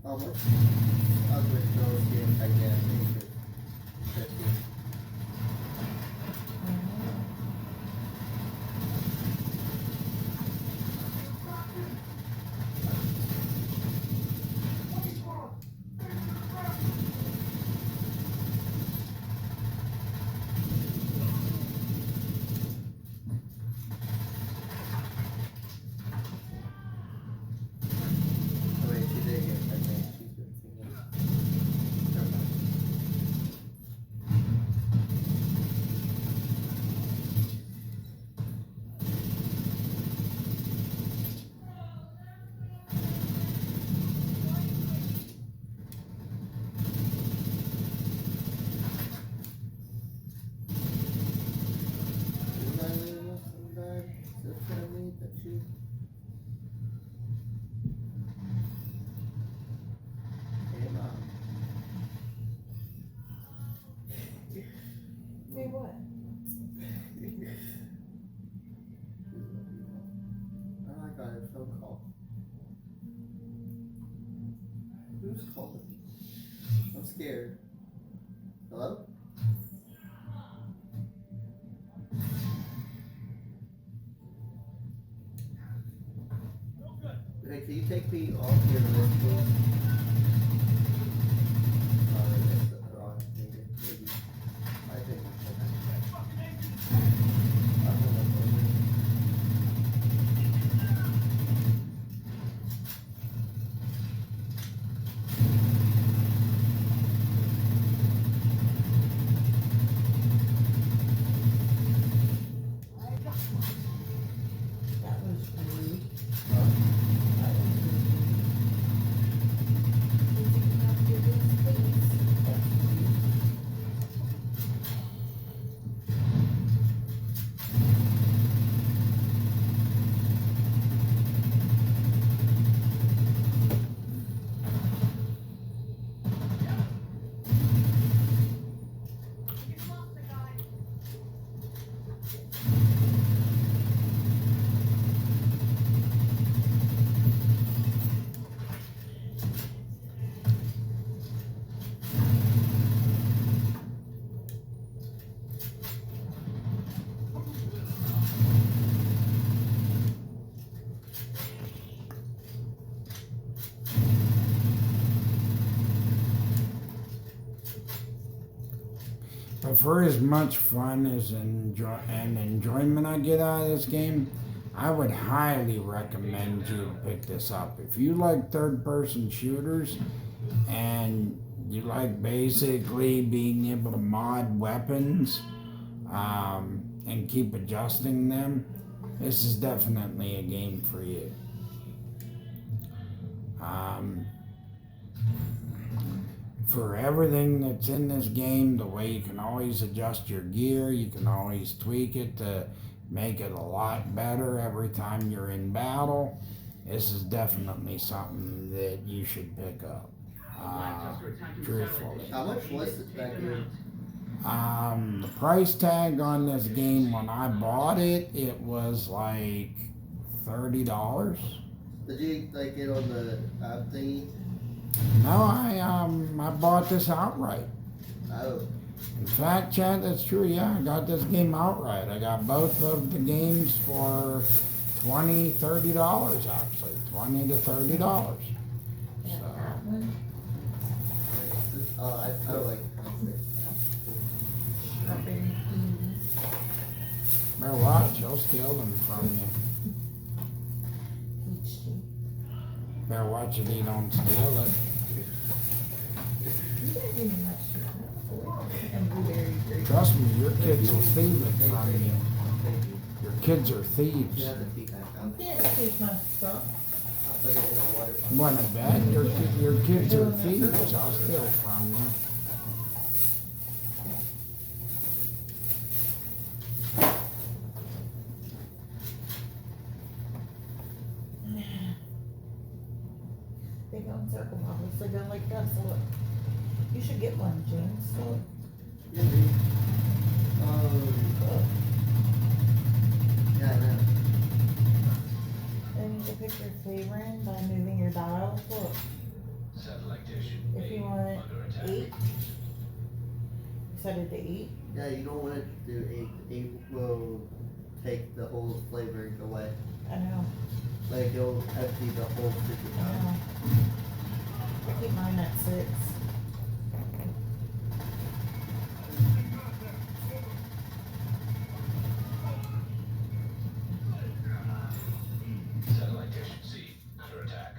Speaker 8: How much other girls getting pregnant at the age of 15? Who's calling? I'm scared. Hello? Hey, can you take me off your list, please? Sorry, that's the wrong thing. Maybe. I think it's okay. I don't know.
Speaker 2: That was rude.
Speaker 8: Huh?
Speaker 2: That was rude. Did you come up to this, please? That's rude.
Speaker 1: But for as much fun as enjoyment I get out of this game, I would highly recommend you to pick this up. If you like third-person shooters and you like basically being able to mod weapons and keep adjusting them, this is definitely a game for you. For everything that's in this game, the way you can always adjust your gear, you can always tweak it to make it a lot better every time you're in battle. This is definitely something that you should pick up. Truthfully.
Speaker 8: How much was it back here?
Speaker 1: The price tag on this game when I bought it, it was like $30.
Speaker 8: Did you like get on the app thingy?
Speaker 1: No, I bought this outright.
Speaker 8: Oh,
Speaker 1: In fact, Chad, that's true. Yeah, I got this game outright. I got both of the games for $20, $30 actually, $20 to $30.
Speaker 2: Yeah,
Speaker 1: So.
Speaker 2: that one.
Speaker 8: I don't like.
Speaker 2: Strawberry peas.
Speaker 1: Better watch, he'll steal them from you.
Speaker 2: Peach tea.
Speaker 1: Better watch it, he don't steal it.
Speaker 2: You guys didn't much shit. And blueberry grape.
Speaker 1: Trust me, your kids will thieve it from you. Your kids are thieves.
Speaker 8: You have to take that out.
Speaker 2: Yeah, take my stuff.
Speaker 8: I'll put it in a water bottle.
Speaker 1: Want to bet? Your kids are thieves. I'll steal from you.
Speaker 2: Big old circle models. They go like this. Look. You should get one, James. Look.
Speaker 8: Yeah, dude. Oh, yeah, I know.
Speaker 2: Then you can pick your favorite by moving your dial. Look.
Speaker 6: Satellite dish.
Speaker 2: If you want
Speaker 6: Under attack.
Speaker 2: 8, set it to 8.
Speaker 8: Yeah, you don't want to do 8. 8 will take the whole flavor away.
Speaker 2: I know.
Speaker 8: Like, you'll empty the whole freaking
Speaker 2: I
Speaker 8: out.
Speaker 2: know. I keep mine at 6.
Speaker 6: Satellite dish. C. Under attack.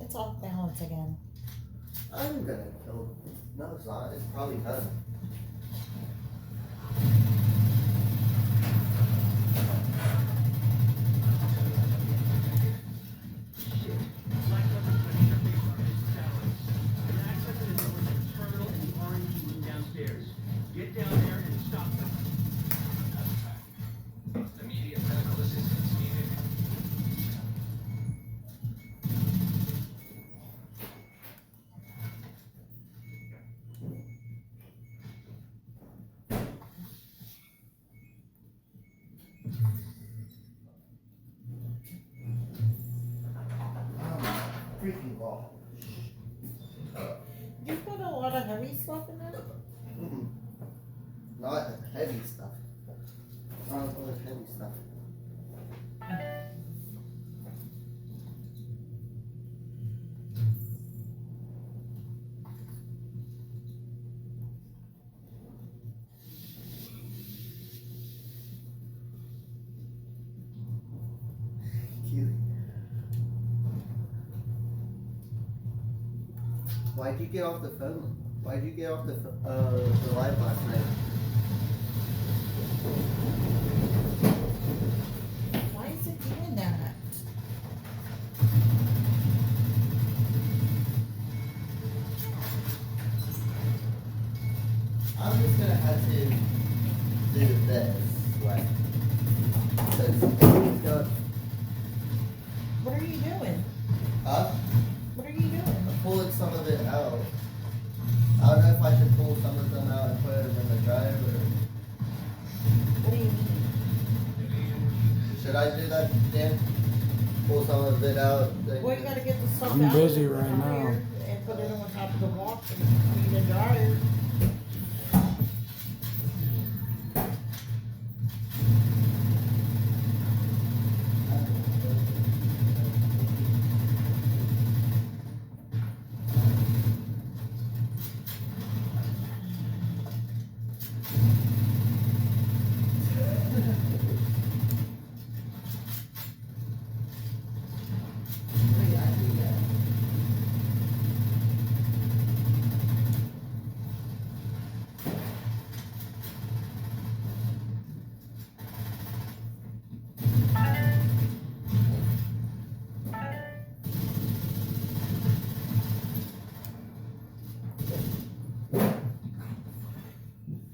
Speaker 2: It's off balance again.
Speaker 8: I'm gonna kill. No, it's not. It's probably done.
Speaker 5: Select weapons when interface on this satellite. You can access it in the terminal in the orange room downstairs. Get down there and stop them.
Speaker 6: Immediate medical assistance needed.
Speaker 8: Oh, freaking ball.
Speaker 2: You put a lot of heavy stuff in there?
Speaker 8: Mm-mm. Not heavy stuff. I don't like heavy stuff. Cute. Why'd you get off the phone? Why'd you get off the live last night?
Speaker 2: Why is it doing that?
Speaker 8: I'm just gonna have to do this way. Because everything's got,
Speaker 2: What are you doing?
Speaker 8: huh?
Speaker 2: What are you doing?
Speaker 8: I'm pulling some of it out. I don't know if I should pull some of them out and put them in the drive or
Speaker 2: What do you mean?
Speaker 8: should I do that, Dan? Pull some of it out.
Speaker 2: Well, you gotta get the stuff
Speaker 1: I'm
Speaker 2: out
Speaker 1: busy
Speaker 2: of the
Speaker 1: right now.
Speaker 2: dryer and put it on top of the washer. I mean, the dryer.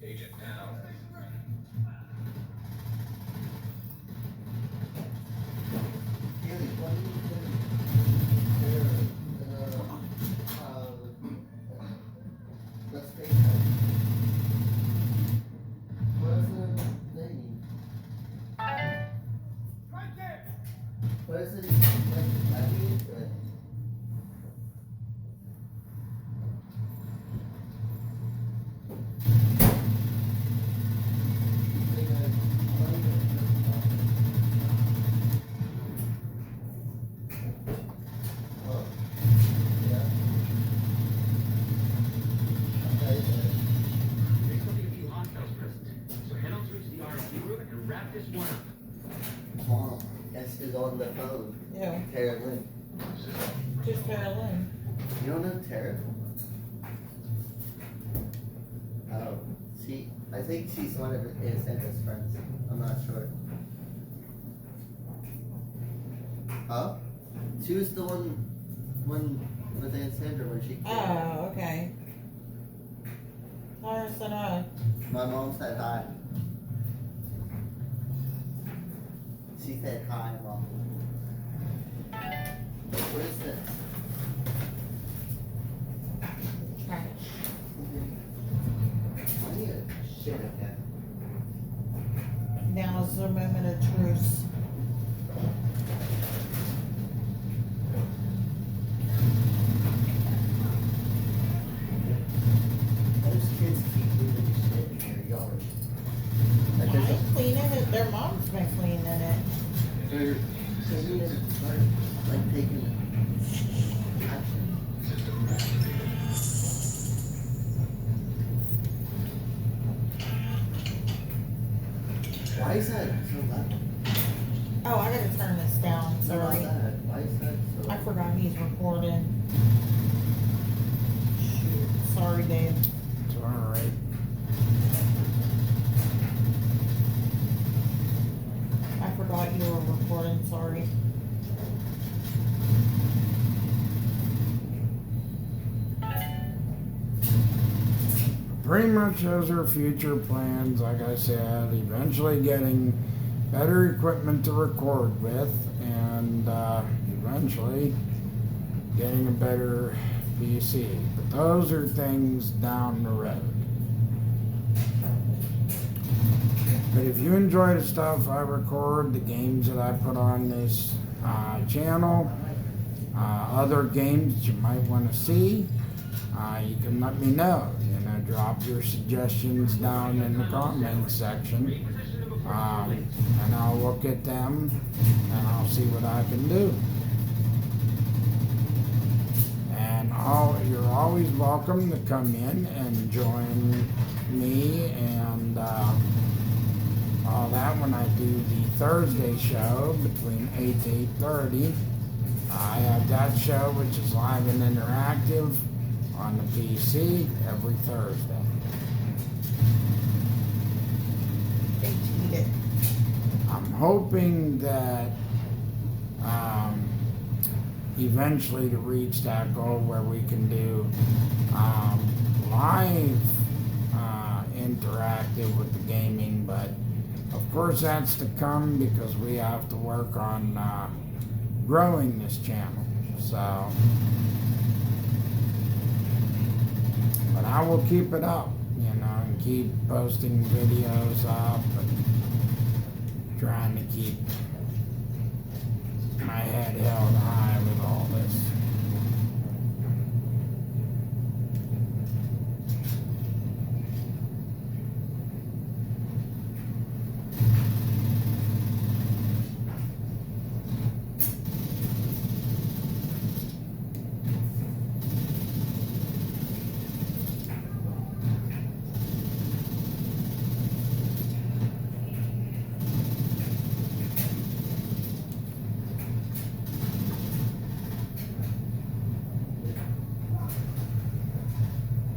Speaker 6: Agent now.
Speaker 8: Really, what do you think? Let's take that. What's the name?
Speaker 3: Right there!
Speaker 8: What is it? Like, I mean, oh, yeah. Okay,
Speaker 5: There's something a few hostiles present. So head on through to the R&D room and wrap this one up.
Speaker 8: Guess who's on the phone?
Speaker 2: Yeah,
Speaker 8: Tara Lynn.
Speaker 2: just Carolyn.
Speaker 8: You don't know Tara? Oh, I think she's one of his friends. I'm not sure. Huh? She was the one with Aunt Sandra when she came.
Speaker 2: Oh, okay. Tara said hi.
Speaker 8: My mom said hi. She said hi, Mom. What is this?
Speaker 2: Trash.
Speaker 8: I need a shit again.
Speaker 2: Now is the moment of truce.
Speaker 8: Those kids keep moving shit in their yard. Like
Speaker 2: I
Speaker 8: there's a
Speaker 2: ain't cleaning it, their mom's been cleaning it.
Speaker 8: they need to start like taking action. Why is that so loud?
Speaker 2: Oh, I gotta turn this down,
Speaker 8: Not
Speaker 2: sorry.
Speaker 8: that. Why is that so
Speaker 2: I
Speaker 8: loud?
Speaker 2: forgot he's recording. Shoot, sorry, Dave.
Speaker 1: It's alright.
Speaker 2: I forgot you were recording, sorry.
Speaker 1: Pretty much those are future plans, like I said, eventually getting better equipment to record with and eventually getting a better PC. But those are things down the road. But if you enjoy the stuff I record, the games that I put on this channel, other games that you might want to see, you can let me know. Drop your suggestions down in the comments section, and I'll look at them and I'll see what I can do. And you're always welcome to come in and join me and all that when I do the Thursday show between 8 to 8:30. I have that show, which is live and interactive on the PC every Thursday.
Speaker 2: They cheated.
Speaker 1: I'm hoping that eventually to reach that goal where we can do live interactive with the gaming, but of course that's to come because we have to work on growing this channel. So, but I will keep it up, and keep posting videos up and trying to keep my head held high with all this.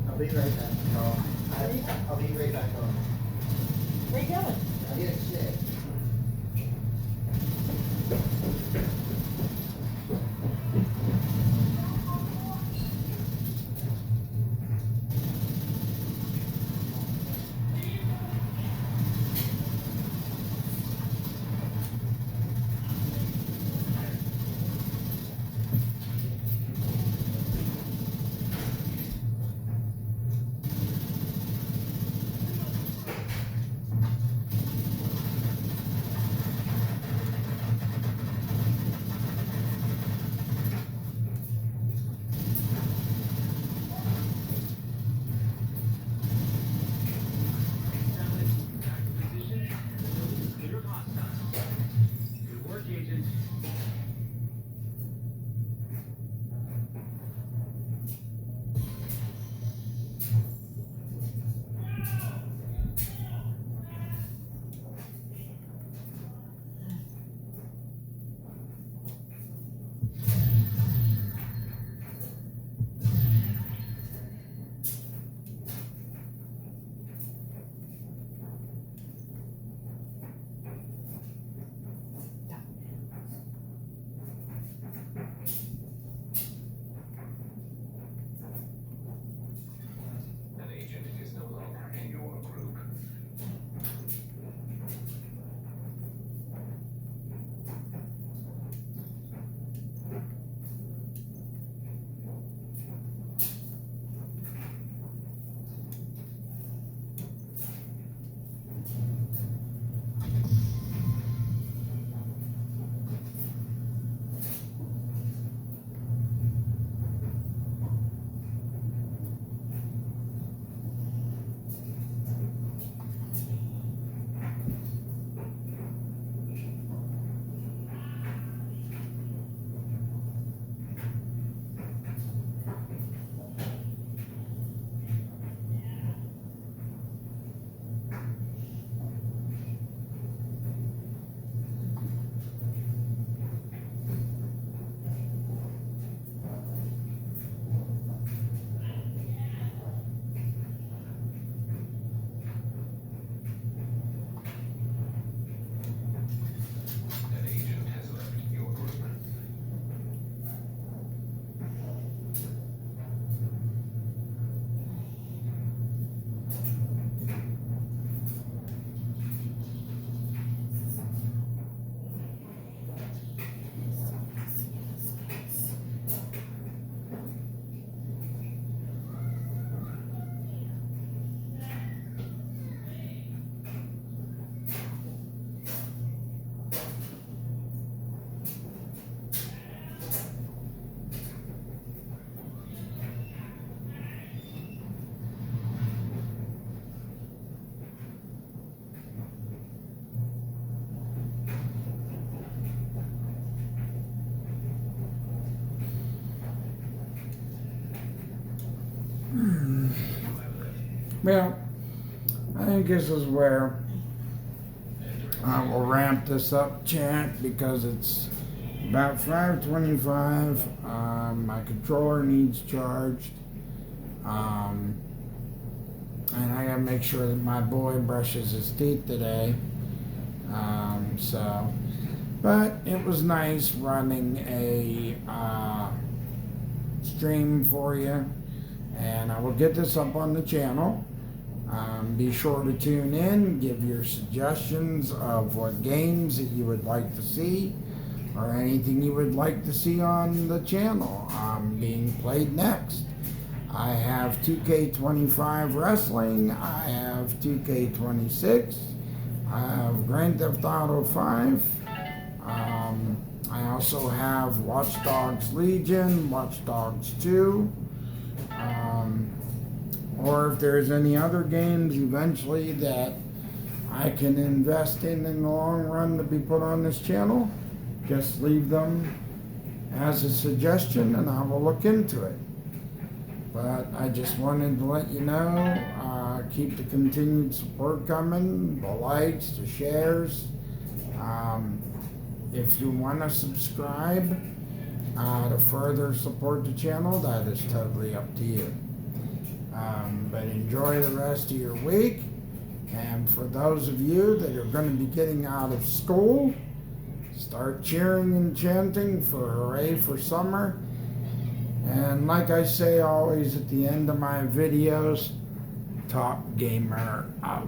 Speaker 8: I'll be right back. No, I'll be right back home.
Speaker 2: Where you going?
Speaker 8: I get shit.
Speaker 1: Well, I think this is where I will ramp this up, chat, because it's about 5:25. My controller needs charged. And I gotta make sure that my boy brushes his teeth today. But it was nice running a stream for you. And I will get this up on the channel. Be sure to tune in, give your suggestions of what games that you would like to see, or anything you would like to see on the channel being played next. I have 2K25 Wrestling, I have 2K26, I have Grand Theft Auto 5, I also have Watch Dogs Legion, Watch Dogs 2, or if there's any other games eventually that I can invest in the long run to be put on this channel, just leave them as a suggestion and I will look into it. But I just wanted to let you know, keep the continued support coming, the likes, the shares. If you want to subscribe to further support the channel, that is totally up to you. But enjoy the rest of your week. And for those of you that are going to be getting out of school, start cheering and chanting for hooray for summer. And like I say always at the end of my videos, Top Gamer out.